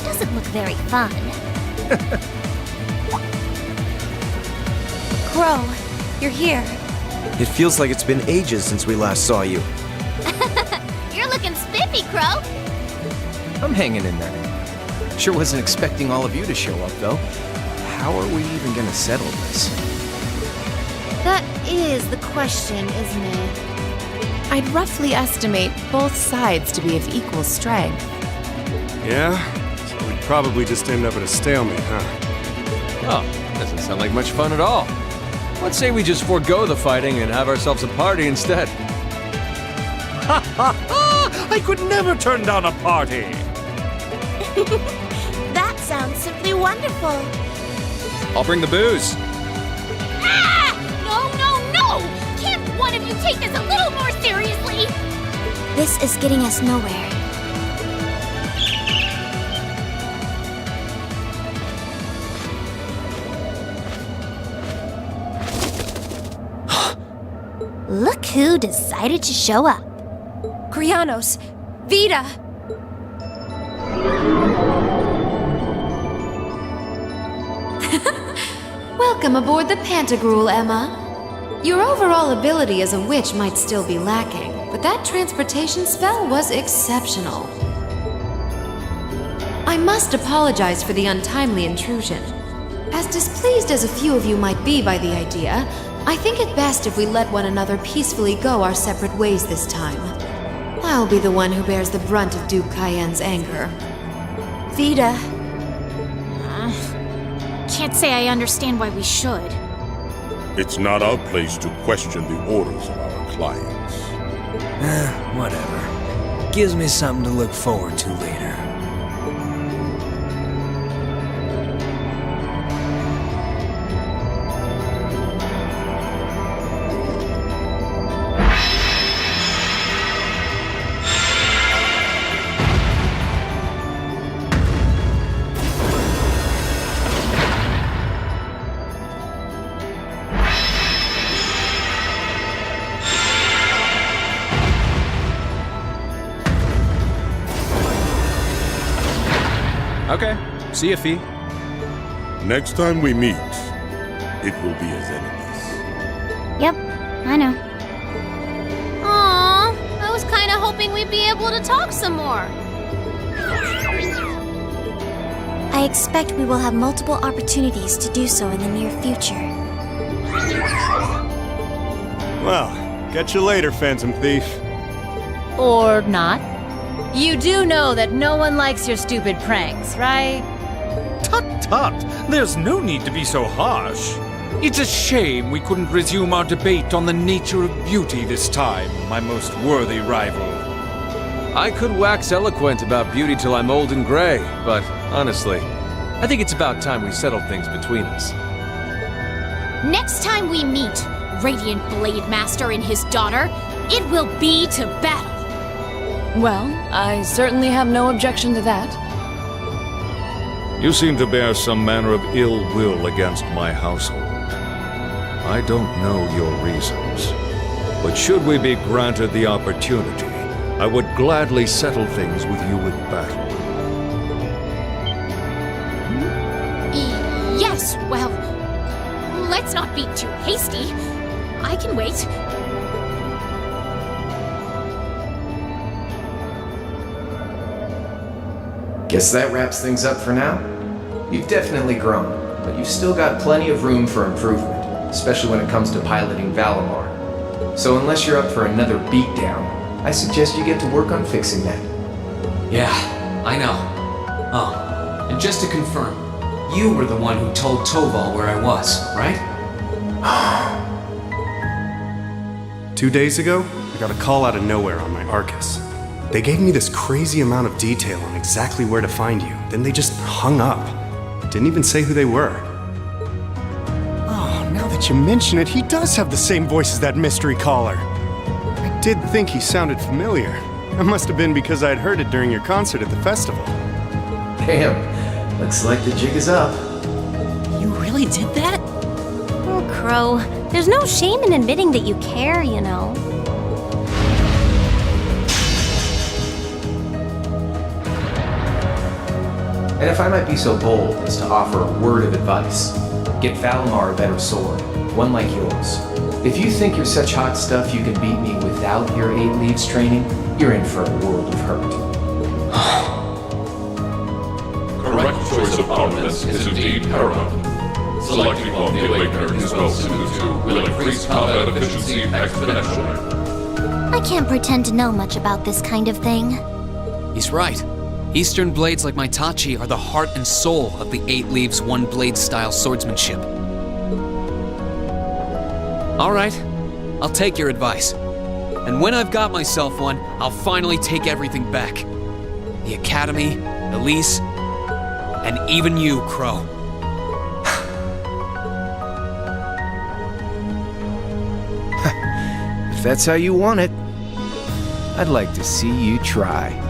Doesn't look very fun. Crow, you're here. It feels like it's been ages since we last saw you. You're looking spiffy, Crow. I'm hanging in there. Sure wasn't expecting all of you to show up, though. How are we even gonna settle this? That is the question, isn't it? I'd roughly estimate both sides to be of equal strength. Yeah? So we'd probably just end up at a stalemate, huh? Oh, doesn't sound like much fun at all. Let's say we just forego the fighting and have ourselves a party instead. Ha ha ha! I could never turn down a party! That sounds simply wonderful. I'll bring the booze. Ah! No, no, no! Can't one of you take this a little more seriously? This is getting us nowhere. Look who decided to show up. Krianos! Vita! Welcome aboard the Pantagruel, Emma. Your overall ability as a witch might still be lacking, but that transportation spell was exceptional. I must apologize for the untimely intrusion. As displeased as a few of you might be by the idea, I think it best if we let one another peacefully go our separate ways this time. I'll be the one who bears the brunt of Duke Cayenne's anger. Vita. Can't say I understand why we should. It's not our place to question the orders of our clients. Whatever. Gives me something to look forward to later. Okay. See ya, Fee. Next time we meet, it will be as enemies. Yep, I know. Aww, I was kind of hoping we'd be able to talk some more. I expect we will have multiple opportunities to do so in the near future. Well, catch you later, Phantom Thief. Or not. You do know that no one likes your stupid pranks, right? Tut tut! There's no need to be so harsh. It's a shame we couldn't resume our debate on the nature of beauty this time, my most worthy rival. I could wax eloquent about beauty till I'm old and gray, but honestly, I think it's about time we settled things between us. Next time we meet, Radiant Blade Master and his daughter, it will be to battle. Well, I certainly have no objection to that. You seem to bear some manner of ill will against my household. I don't know your reasons, but should we be granted the opportunity, I would gladly settle things with you in battle. well, let's not be too hasty. I can wait. Guess that wraps things up for now. You've definitely grown, but you've still got plenty of room for improvement, especially when it comes to piloting Valimar. So unless you're up for another beatdown, I suggest you get to work on fixing that. Yeah, I know. Oh, and just to confirm, you were the one who told Toval where I was, right? 2 days ago, I got a call out of nowhere on my Arcus. They gave me this crazy amount of detail on exactly where to find you, then they just hung up. Didn't even say who they were. Oh, now that you mention it, he does have the same voice as that mystery caller. I did think he sounded familiar. It must have been because I'd heard it during your concert at the festival. Damn, looks like the jig is up. You really did that? Oh, Crow, there's no shame in admitting that you care, you know. And if I might be so bold as to offer a word of advice, get Valimar a better sword, one like yours. If you think you're such hot stuff you can beat me without your 8 leaves training, you're in for a world of hurt. Correct choice of armaments is indeed paramount. Selecting one the Awakener is well suited to will increase combat efficiency exponentially. I can't pretend to know much about this kind of thing. He's right. Eastern blades like my Tachi are the heart and soul of the 8 leaves, 1 blade style swordsmanship. All right, I'll take your advice. And when I've got myself one, I'll finally take everything back. The Academy, Elise, and even you, Crow. If that's how you want it, I'd like to see you try.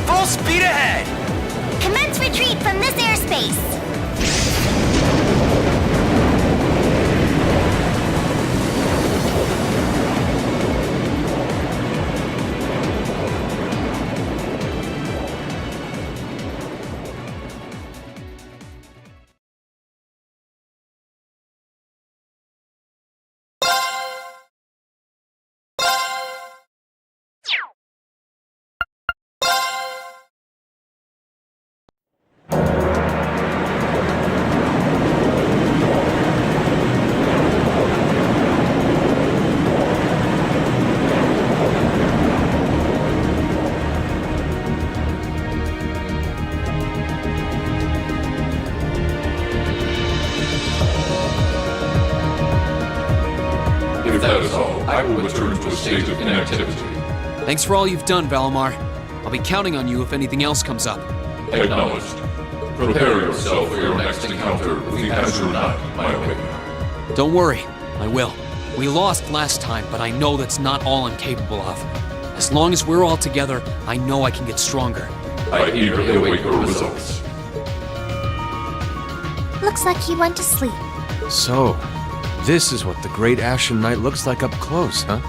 Full speed ahead! Commence retreat from this airspace! If that is all, I will return to a state of inactivity. Thanks for all you've done, Valimar. I'll be counting on you if anything else comes up. Acknowledged. Prepare yourself for your next encounter with the Azure Knight, my Awakener. Don't worry, I will. We lost last time, but I know that's not all I'm capable of. As long as we're all together, I know I can get stronger. I eagerly await your results. Looks like he went to sleep. So, this is what the Great Ashen Knight looks like up close, huh?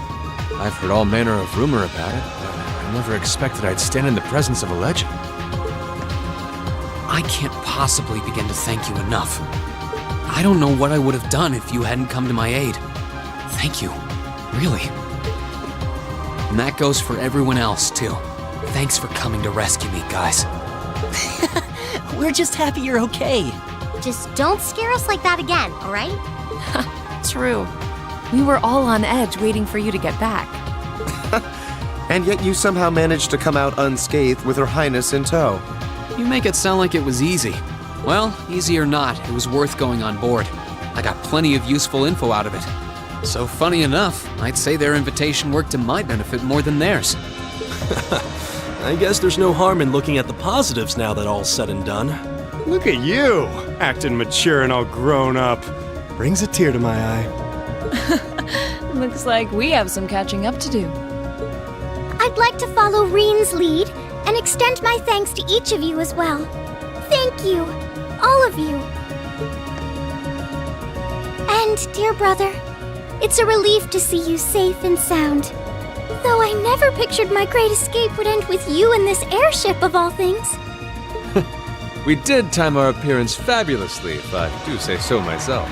I've heard all manner of rumor about it, but I never expected I'd stand in the presence of a legend. I can't possibly begin to thank you enough. I don't know what I would have done if you hadn't come to my aid. Thank you. Really. And that goes for everyone else, too. Thanks for coming to rescue me, guys. We're just happy you're okay. Just don't scare us like that again, alright? True. We were all on edge waiting for you to get back. And yet you somehow managed to come out unscathed with Her Highness in tow. You make it sound like it was easy. Well, easy or not, it was worth going on board. I got plenty of useful info out of it. So funny enough, I'd say their invitation worked to my benefit more than theirs. I guess there's no harm in looking at the positives now that all's said and done. Look at you, acting mature and all grown up. Brings a tear to my eye. Looks like we have some catching up to do. I'd like to follow Reen's lead and extend my thanks to each of you as well. Thank you, all of you. And, dear brother, it's a relief to see you safe and sound. Though I never pictured my great escape would end with you in this airship of all things. We did time our appearance fabulously, if I do say so myself.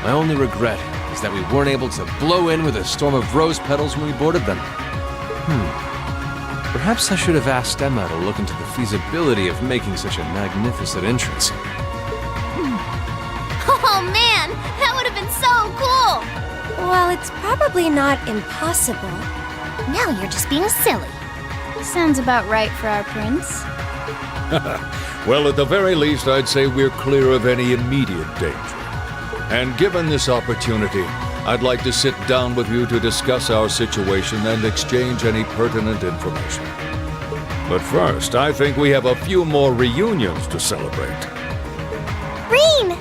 My only regret is that we weren't able to blow in with a storm of rose petals when we boarded them. Perhaps I should have asked Emma to look into the feasibility of making such a magnificent entrance. Oh man, that would have been so cool! Well, it's probably not impossible. Now you're just being silly. Sounds about right for our prince. Well, at the very least, I'd say we're clear of any immediate danger. And given this opportunity, I'd like to sit down with you to discuss our situation and exchange any pertinent information. But first, I think we have a few more reunions to celebrate. Reen!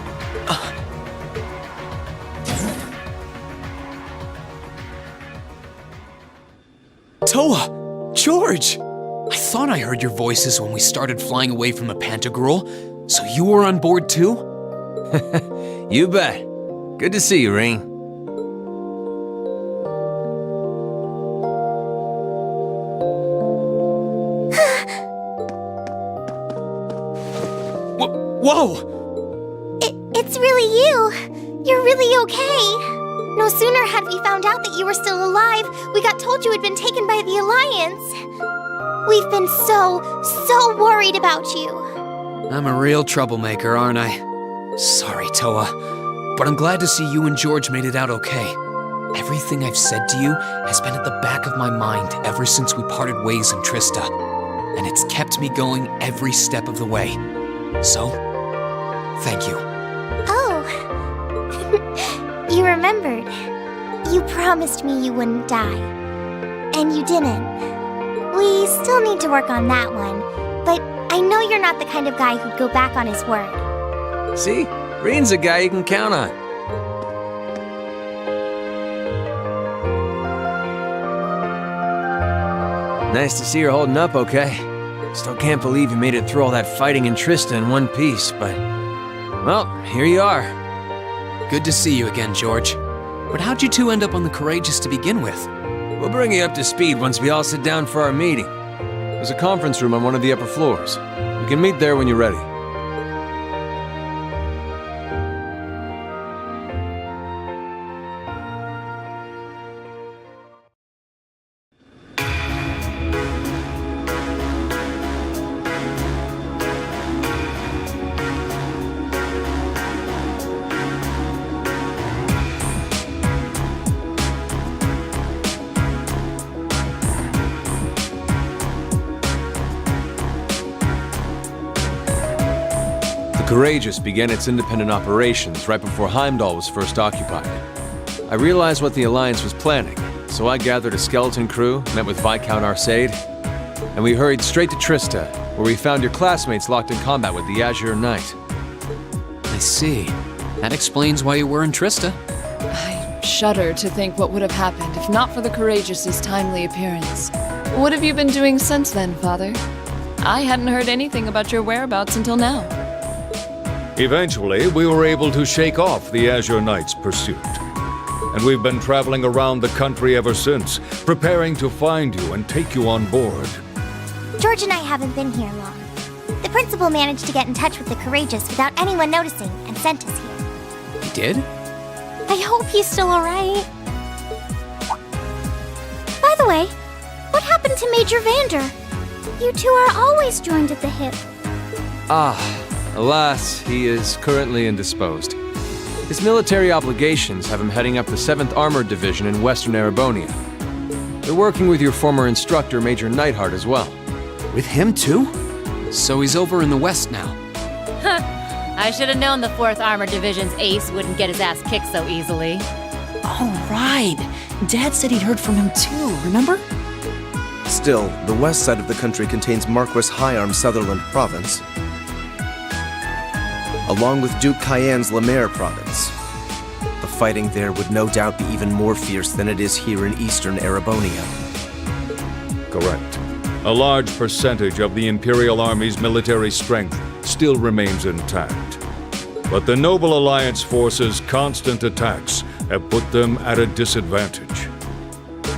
Toa! George! I thought I heard your voices when we started flying away from the Pantagruel, so you were on board too? You bet. Good to see you, Reen. Whoa! It's really you. You're really okay. No sooner had we found out that you were still alive, we got told you had been taken by the Alliance. We've been so worried about you. I'm a real troublemaker, aren't I? Sorry, Toa, but I'm glad to see you and George made it out okay. Everything I've said to you has been at the back of my mind ever since we parted ways in Trista, and it's kept me going every step of the way. So, thank you. Oh. You remembered. You promised me you wouldn't die. And you didn't. We still need to work on that one, but I know you're not the kind of guy who'd go back on his word. See? Reen's a guy you can count on. Nice to see you're holding up okay. Still can't believe you made it through all that fighting in Trista in one piece, but... well, here you are. Good to see you again, George. But how'd you two end up on the Courageous to begin with? We'll bring you up to speed once we all sit down for our meeting. There's a conference room on one of the upper floors. We can meet there when you're ready. The Courageous began its independent operations right before Heimdall was first occupied. I realized what the Alliance was planning, so I gathered a skeleton crew, met with Viscount Arcade, and we hurried straight to Trista, where we found your classmates locked in combat with the Azure Knight. I see. That explains why you were in Trista. I shudder to think what would have happened if not for the Courageous's timely appearance. What have you been doing since then, Father? I hadn't heard anything about your whereabouts until now. Eventually, we were able to shake off the Azure Knight's pursuit. And we've been traveling around the country ever since, preparing to find you and take you on board. George and I haven't been here long. The principal managed to get in touch with the Courageous without anyone noticing and sent us here. He did? I hope he's still alright. By the way, what happened to Major Vander? You two are always joined at the hip. Alas, he is currently indisposed. His military obligations have him heading up the 7th Armored Division in Western Erebonia. They're working with your former instructor, Major Neidhart, as well. With him too? So he's over in the West now. I should have known the 4th Armored Division's ace wouldn't get his ass kicked so easily. Oh, right. Dad said he'd heard from him too, remember? Still, the west side of the country contains Marquis Hyarm's Sutherland province, along with Duke Cayenne's Lemaire province. The fighting there would no doubt be even more fierce than it is here in eastern Erebonia. Correct. A large percentage of the Imperial Army's military strength still remains intact. But the Noble Alliance forces' constant attacks have put them at a disadvantage.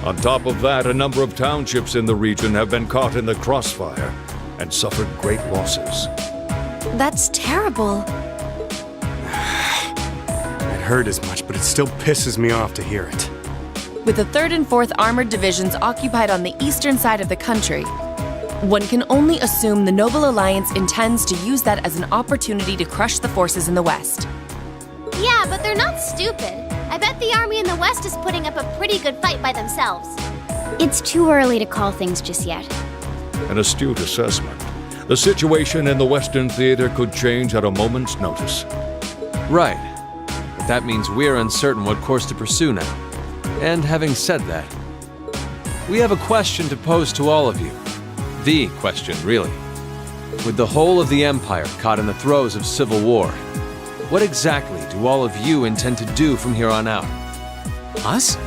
On top of that, a number of townships in the region have been caught in the crossfire and suffered great losses. That's terrible. I'd heard as much, but it still pisses me off to hear it. With the 3rd and 4th Armored Divisions occupied on the eastern side of the country, one can only assume the Noble Alliance intends to use that as an opportunity to crush the forces in the west. Yeah, but they're not stupid. I bet the army in the west is putting up a pretty good fight by themselves. It's too early to call things just yet. An astute assessment. The situation in the Western Theater could change at a moment's notice. Right. But that means we're uncertain what course to pursue now. And having said that, we have a question to pose to all of you. The question, really. With the whole of the Empire caught in the throes of civil war, what exactly do all of you intend to do from here on out? Us?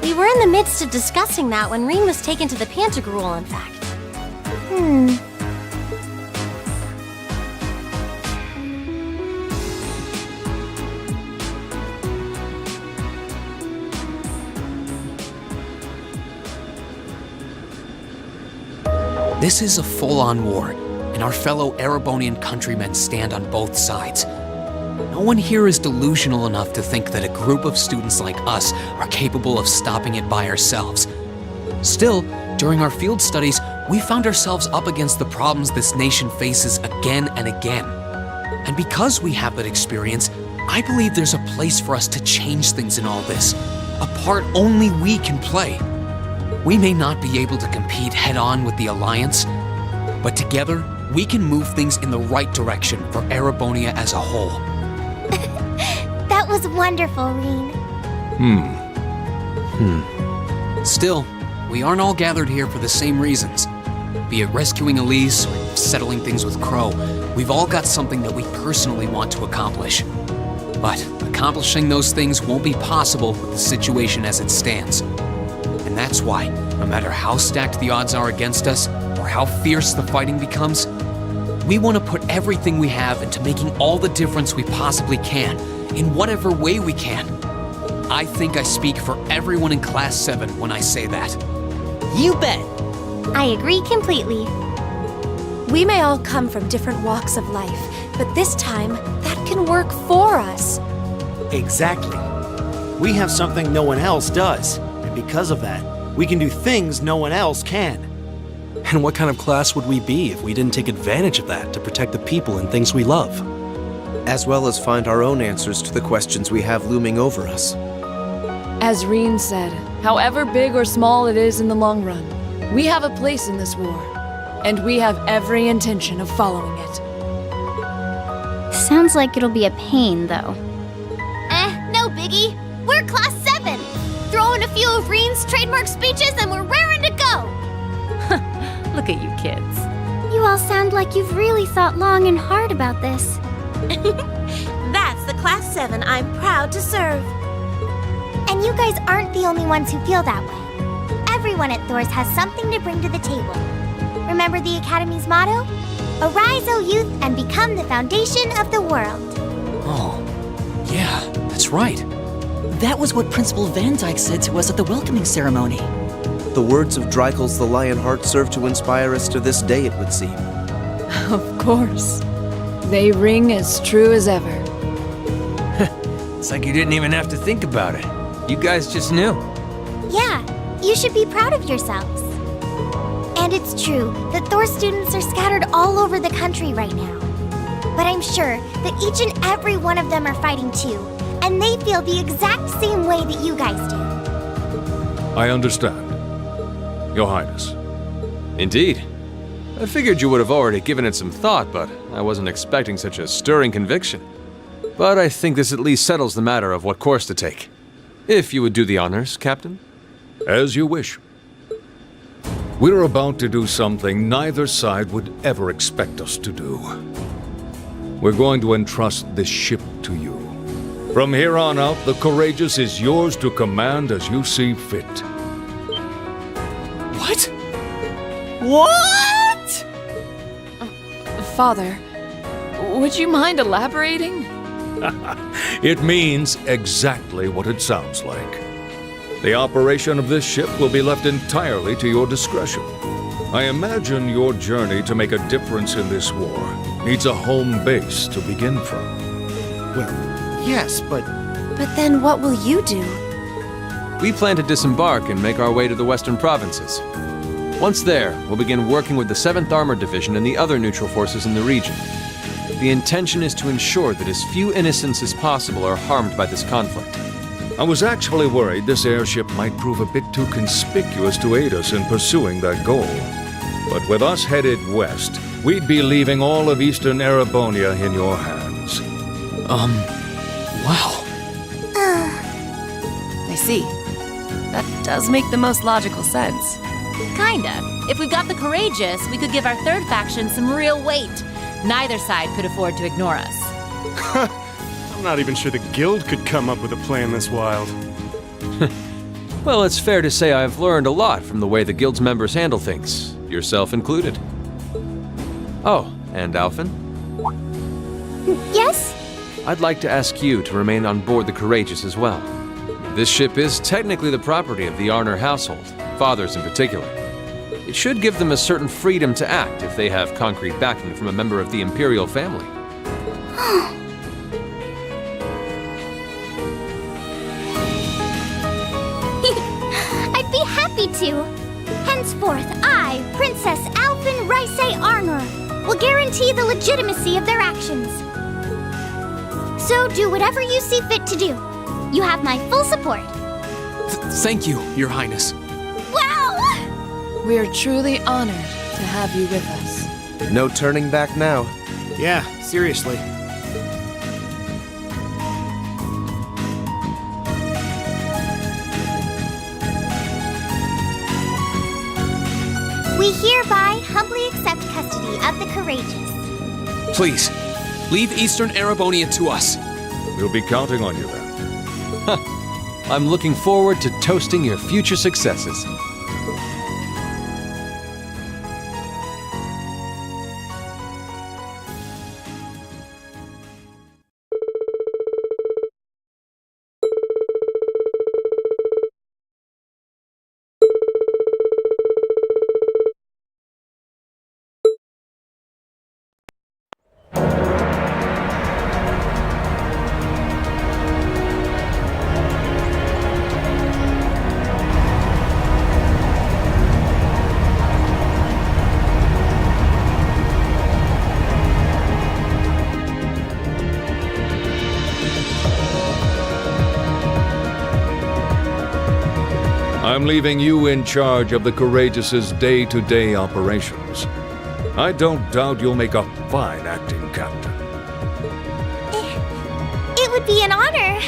We were in the midst of discussing that when Reen was taken to the Pantagruel, in fact. This is a full-on war, and our fellow Erebonian countrymen stand on both sides. No one here is delusional enough to think that a group of students like us are capable of stopping it by ourselves. Still, during our field studies, we found ourselves up against the problems this nation faces again and again. And because we have that experience, I believe there's a place for us to change things in all this, a part only we can play. We may not be able to compete head-on with the Alliance, but together, we can move things in the right direction for Erebonia as a whole. That was wonderful, Reen. Still, we aren't all gathered here for the same reasons. Be it rescuing Elise or settling things with Crow, we've all got something that we personally want to accomplish. But accomplishing those things won't be possible with the situation as it stands. And that's why, no matter how stacked the odds are against us, or how fierce the fighting becomes, we want to put everything we have into making all the difference we possibly can, in whatever way we can. I think I speak for everyone in Class 7 when I say that. You bet! I agree completely. We may all come from different walks of life, but this time, that can work for us. Exactly. We have something no one else does, and because of that, we can do things no one else can. And what kind of class would we be if we didn't take advantage of that to protect the people and things we love? As well as find our own answers to the questions we have looming over us. As Reen said, however big or small it is in the long run, we have a place in this war, and we have every intention of following it. Sounds like it'll be a pain, though. No biggie. We're Class 7. Throw in a few of Reen's trademark speeches and we're raring to go. Look at you kids. You all sound like you've really thought long and hard about this. That's the Class 7 I'm proud to serve. And you guys aren't the only ones who feel that way. Everyone at Thor's has something to bring to the table. Remember the Academy's motto? Arise, O youth, and become the foundation of the world. Oh, yeah, that's right. That was what Principal Van Dyke said to us at the welcoming ceremony. The words of Dreikel's the Lionheart serve to inspire us to this day, it would seem. Of course. They ring as true as ever. It's like you didn't even have to think about it. You guys just knew. Yeah, you should be proud of yourselves. And it's true that Thor students are scattered all over the country right now. But I'm sure that each and every one of them are fighting too, and they feel the exact same way that you guys do. I understand. Your Highness. Indeed. I figured you would have already given it some thought, but I wasn't expecting such a stirring conviction. But I think this at least settles the matter of what course to take. If you would do the honors, Captain. As you wish. We're about to do something neither side would ever expect us to do. We're going to entrust this ship to you. From here on out, the Courageous is yours to command as you see fit. What? What? Father, would you mind elaborating? It means exactly what it sounds like. The operation of this ship will be left entirely to your discretion. I imagine your journey to make a difference in this war needs a home base to begin from. Well, yes, but... But then what will you do? We plan to disembark and make our way to the western provinces. Once there, we'll begin working with the 7th Armored Division and the other neutral forces in the region. The intention is to ensure that as few innocents as possible are harmed by this conflict. I was actually worried this airship might prove a bit too conspicuous to aid us in pursuing that goal. But with us headed west, we'd be leaving all of eastern Erebonia in your hands. Wow. I see. That does make the most logical sense. Kinda. If we've got the Courageous, we could give our third faction some real weight. Neither side could afford to ignore us. I'm not even sure the Guild could come up with a plan this wild. Well, it's fair to say I've learned a lot from the way the Guild's members handle things, yourself included. Oh, and Alphen? Yes? I'd like to ask you to remain on board the Courageous as well. This ship is technically the property of the Arner household, fathers in particular. It should give them a certain freedom to act if they have concrete backing from a member of the Imperial family. I'd be happy to. Henceforth, I, Princess Alphen Rice Arnor, will guarantee the legitimacy of their actions. So do whatever you see fit to do. You have my full support. Thank you, Your Highness. Wow! We are truly honored to have you with us. No turning back now. Yeah, seriously. We hereby humbly accept custody of the Courageous. Please, leave Eastern Erebonia to us. We'll be counting on you then. I'm looking forward to toasting your future successes. I'm leaving you in charge of the Courageous's day-to-day operations. I don't doubt you'll make a fine acting captain. It would be an honor.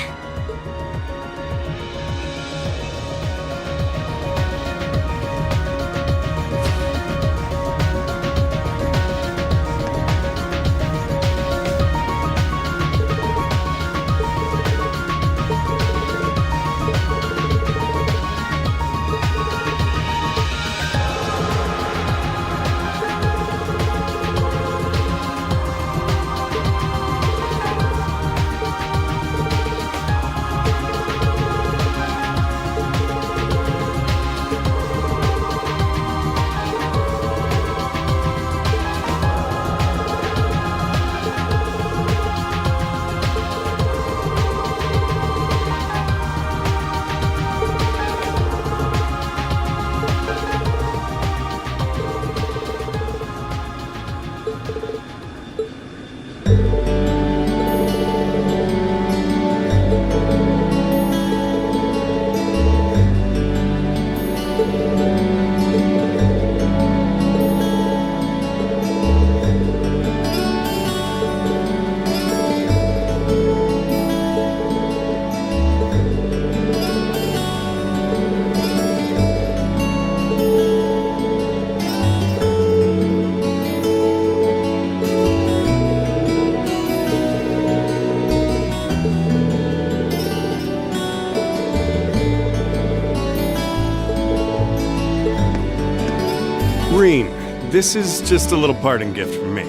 Green, this is just a little parting gift from me.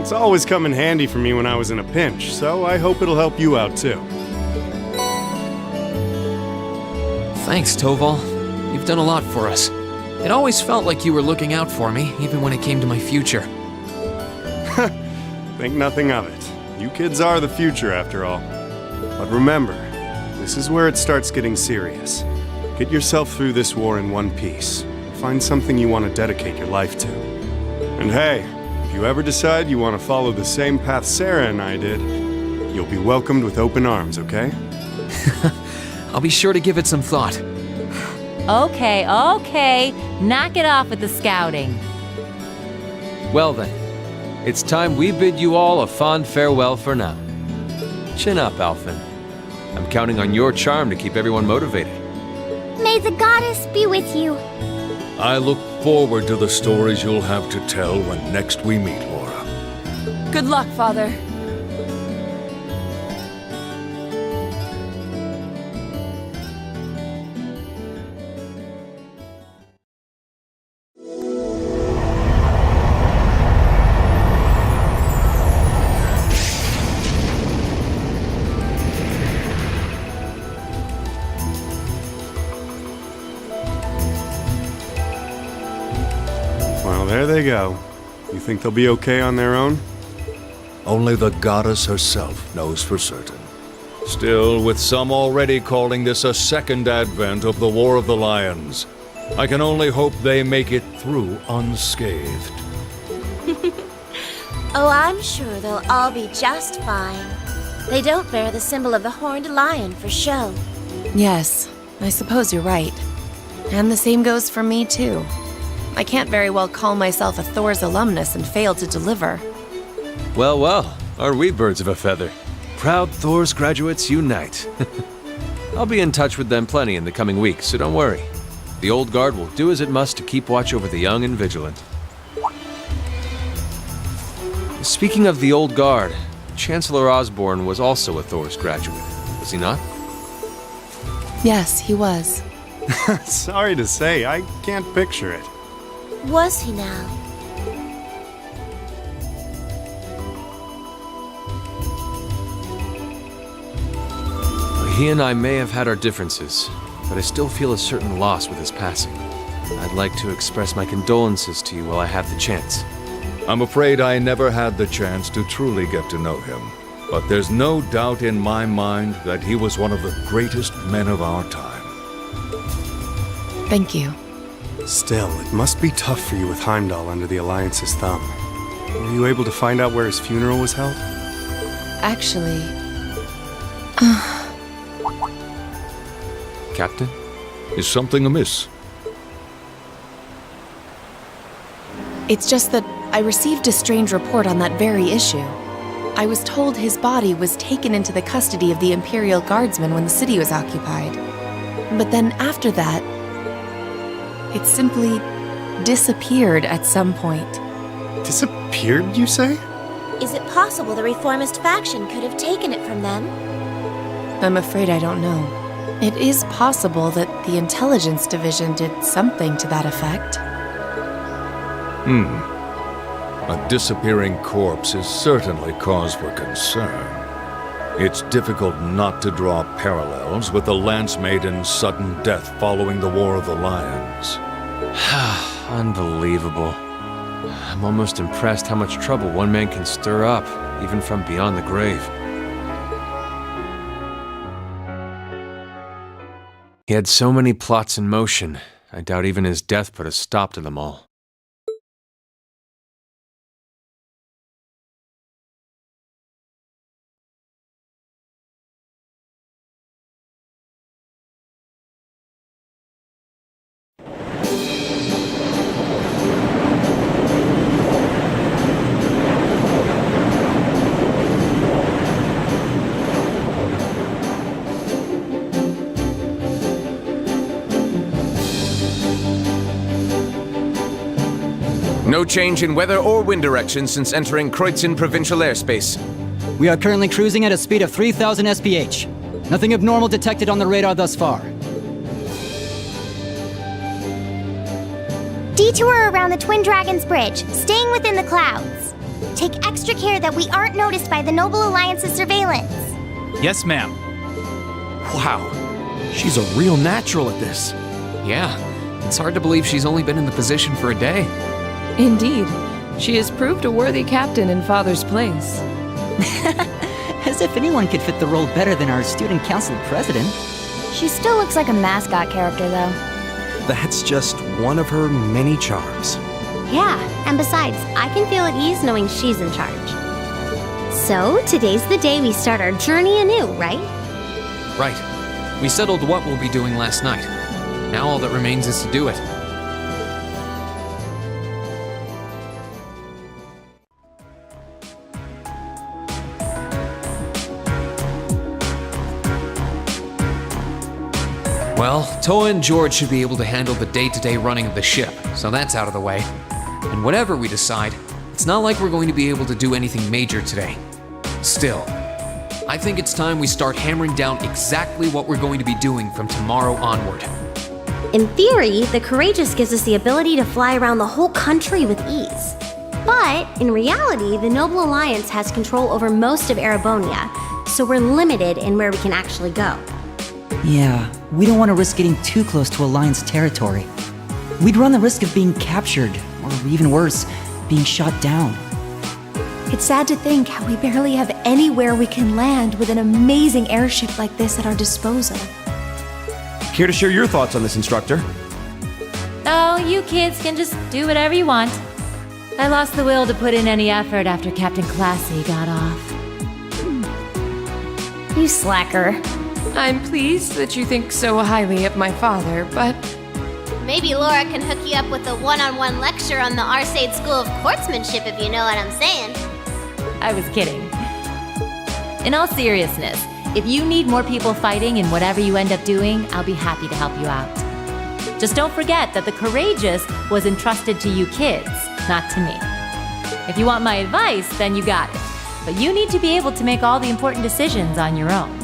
It's always come in handy for me when I was in a pinch, so I hope it'll help you out too. Thanks, Toval. You've done a lot for us. It always felt like you were looking out for me, even when it came to my future. Think nothing of it. You kids are the future, after all. But remember, this is where it starts getting serious. Get yourself through this war in one piece. Find something you want to dedicate your life to. And hey, if you ever decide you want to follow the same path Sarah and I did, you'll be welcomed with open arms, okay? I'll be sure to give it some thought. Okay, knock it off with the scouting. Well then, it's time we bid you all a fond farewell for now. Chin up, Alphen. I'm counting on your charm to keep everyone motivated. May the goddess be with you. I look forward to the stories you'll have to tell when next we meet, Laura. Good luck, Father. Well, there they go. You think they'll be okay on their own? Only the goddess herself knows for certain. Still, with some already calling this a second advent of the War of the Lions, I can only hope they make it through unscathed. Oh, I'm sure they'll all be just fine. They don't bear the symbol of the horned lion for show. Yes, I suppose you're right. And the same goes for me, too. I can't very well call myself a Thor's alumnus and fail to deliver. Well, well, aren't we birds of a feather? Proud Thor's graduates unite. I'll be in touch with them plenty in the coming weeks, so don't worry. The old guard will do as it must to keep watch over the young and vigilant. Speaking of the old guard, Chancellor Osborne was also a Thor's graduate, was he not? Yes, he was. Sorry to say, I can't picture it. Was he now? He and I may have had our differences, but I still feel a certain loss with his passing. I'd like to express my condolences to you while I have the chance. I'm afraid I never had the chance to truly get to know him, but there's no doubt in my mind that he was one of the greatest men of our time. Thank you. Still, it must be tough for you with Heimdall under the Alliance's thumb. Were you able to find out where his funeral was held? Actually... Captain? Is something amiss? It's just that I received a strange report on that very issue. I was told his body was taken into the custody of the Imperial Guardsmen when the city was occupied. But then after that, it simply disappeared at some point. Disappeared, you say? Is it possible the reformist faction could have taken it from them? I'm afraid I don't know. It is possible that the Intelligence Division did something to that effect. A disappearing corpse is certainly cause for concern. It's difficult not to draw parallels with the Lance Maiden's sudden death following the War of the Lions. Unbelievable. I'm almost impressed how much trouble one man can stir up, even from beyond the grave. He had so many plots in motion, I doubt even his death put a stop to them all. No change in weather or wind direction since entering Kreutzen provincial airspace. We are currently cruising at a speed of 3,000 SPH. Nothing abnormal detected on the radar thus far. Detour around the Twin Dragons Bridge, staying within the clouds. Take extra care that we aren't noticed by the Noble Alliance's surveillance. Yes, ma'am. Wow, she's a real natural at this. Yeah, it's hard to believe she's only been in the position for a day. Indeed. She has proved a worthy captain in Father's place. As if anyone could fit the role better than our student council president. She still looks like a mascot character, though. That's just one of her many charms. Yeah, and besides, I can feel at ease knowing she's in charge. So, today's the day we start our journey anew, right? Right. We settled what we'll be doing last night. Now all that remains is to do it. Well, Toa and George should be able to handle the day-to-day running of the ship, so that's out of the way. And whatever we decide, it's not like we're going to be able to do anything major today. Still, I think it's time we start hammering down exactly what we're going to be doing from tomorrow onward. In theory, the Courageous gives us the ability to fly around the whole country with ease. But, in reality, the Noble Alliance has control over most of Erebonia, so we're limited in where we can actually go. Yeah, we don't want to risk getting too close to Alliance territory. We'd run the risk of being captured, or even worse, being shot down. It's sad to think how we barely have anywhere we can land with an amazing airship like this at our disposal. Care to share your thoughts on this, instructor? Oh, you kids can just do whatever you want. I lost the will to put in any effort after Captain Classy got off. You slacker. I'm pleased that you think so highly of my father, but... Maybe Laura can hook you up with a one-on-one lecture on the Arcade School of Courtsmanship, if you know what I'm saying. I was kidding. In all seriousness, if you need more people fighting in whatever you end up doing, I'll be happy to help you out. Just don't forget that the Courageous was entrusted to you kids, not to me. If you want my advice, then you got it. But you need to be able to make all the important decisions on your own.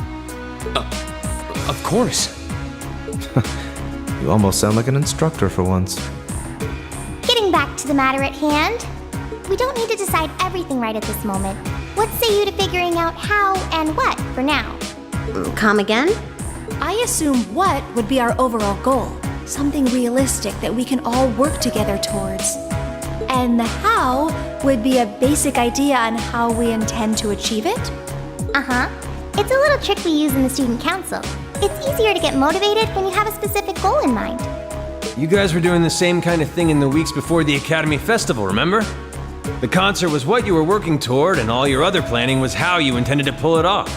Of course. You almost sound like an instructor for once. Getting back to the matter at hand, we don't need to decide everything right at this moment. What say you to figuring out how and what for now? Come again? I assume what would be our overall goal. Something realistic that we can all work together towards. And the how would be a basic idea on how we intend to achieve it? Uh-huh. It's a little trick we use in the student council. It's easier to get motivated when you have a specific goal in mind. You guys were doing the same kind of thing in the weeks before the Academy Festival, remember? The concert was what you were working toward, and all your other planning was how you intended to pull it off.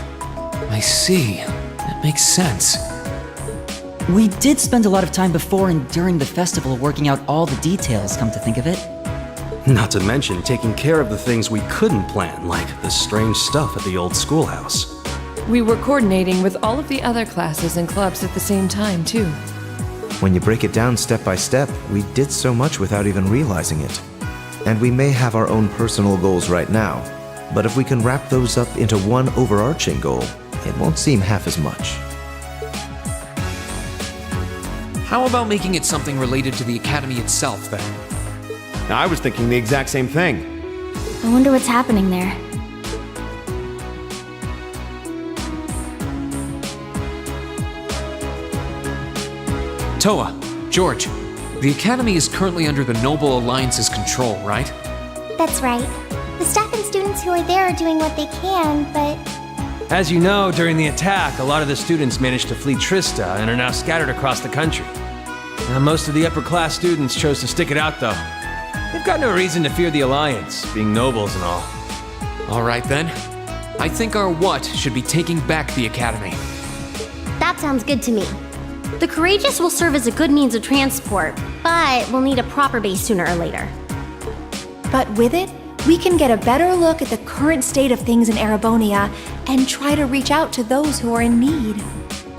I see. That makes sense. We did spend a lot of time before and during the festival working out all the details, come to think of it. Not to mention taking care of the things we couldn't plan, like the strange stuff at the old schoolhouse. We were coordinating with all of the other classes and clubs at the same time, too. When you break it down step by step, we did so much without even realizing it. And we may have our own personal goals right now, but if we can wrap those up into one overarching goal, it won't seem half as much. How about making it something related to the Academy itself, then? I was thinking the exact same thing. I wonder what's happening there. Toa, George, the Academy is currently under the Noble Alliance's control, right? That's right. The staff and students who are there are doing what they can, but... As you know, during the attack, a lot of the students managed to flee Trista and are now scattered across the country. Now, most of the upper-class students chose to stick it out, though. They've got no reason to fear the Alliance, being nobles and all. All right, then. I think our what should be taking back the Academy. That sounds good to me. The Courageous will serve as a good means of transport, but we'll need a proper base sooner or later. But with it, we can get a better look at the current state of things in Erebonia and try to reach out to those who are in need.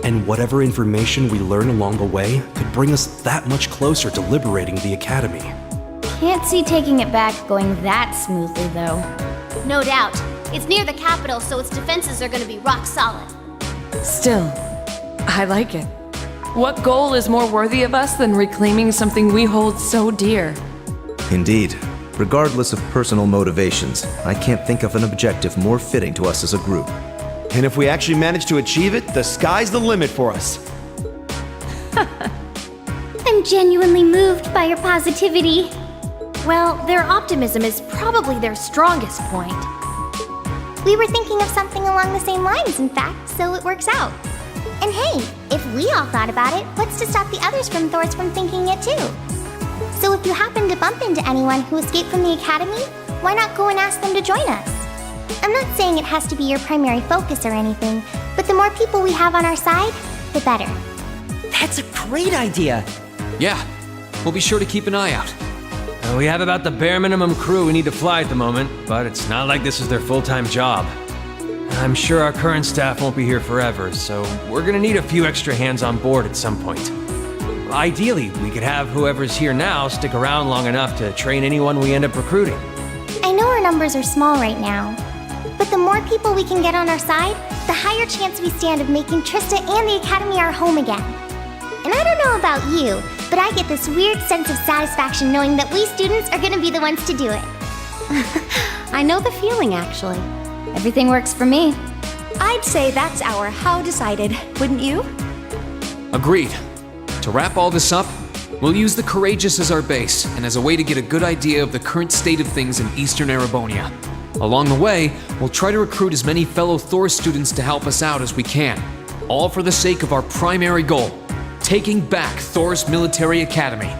And whatever information we learn along the way could bring us that much closer to liberating the Academy. Can't see taking it back going that smoothly, though. No doubt. It's near the capital, so its defenses are going to be rock solid. Still, I like it. What goal is more worthy of us than reclaiming something we hold so dear? Indeed. Regardless of personal motivations, I can't think of an objective more fitting to us as a group. And if we actually manage to achieve it, the sky's the limit for us. I'm genuinely moved by your positivity. Well, their optimism is probably their strongest point. We were thinking of something along the same lines, in fact, so it works out. And hey, if we all thought about it, what's to stop the others from Thors from thinking it too? So if you happen to bump into anyone who escaped from the academy, why not go and ask them to join us? I'm not saying it has to be your primary focus or anything, but the more people we have on our side, the better. That's a great idea. Yeah, we'll be sure to keep an eye out. We have about the bare minimum crew we need to fly at the moment, but it's not like this is their full-time job. I'm sure our current staff won't be here forever, so we're gonna need a few extra hands on board at some point. Ideally, we could have whoever's here now stick around long enough to train anyone we end up recruiting. I know our numbers are small right now, but the more people we can get on our side, the higher chance we stand of making Trista and the Academy our home again. And I don't know about you, but I get this weird sense of satisfaction knowing that we students are gonna be the ones to do it. I know the feeling, actually. Everything works for me. I'd say that's our how decided, wouldn't you? Agreed. To wrap all this up, we'll use the Courageous as our base and as a way to get a good idea of the current state of things in Eastern Erebonia. Along the way, we'll try to recruit as many fellow Thor students to help us out as we can, all for the sake of our primary goal, taking back Thor's Military Academy.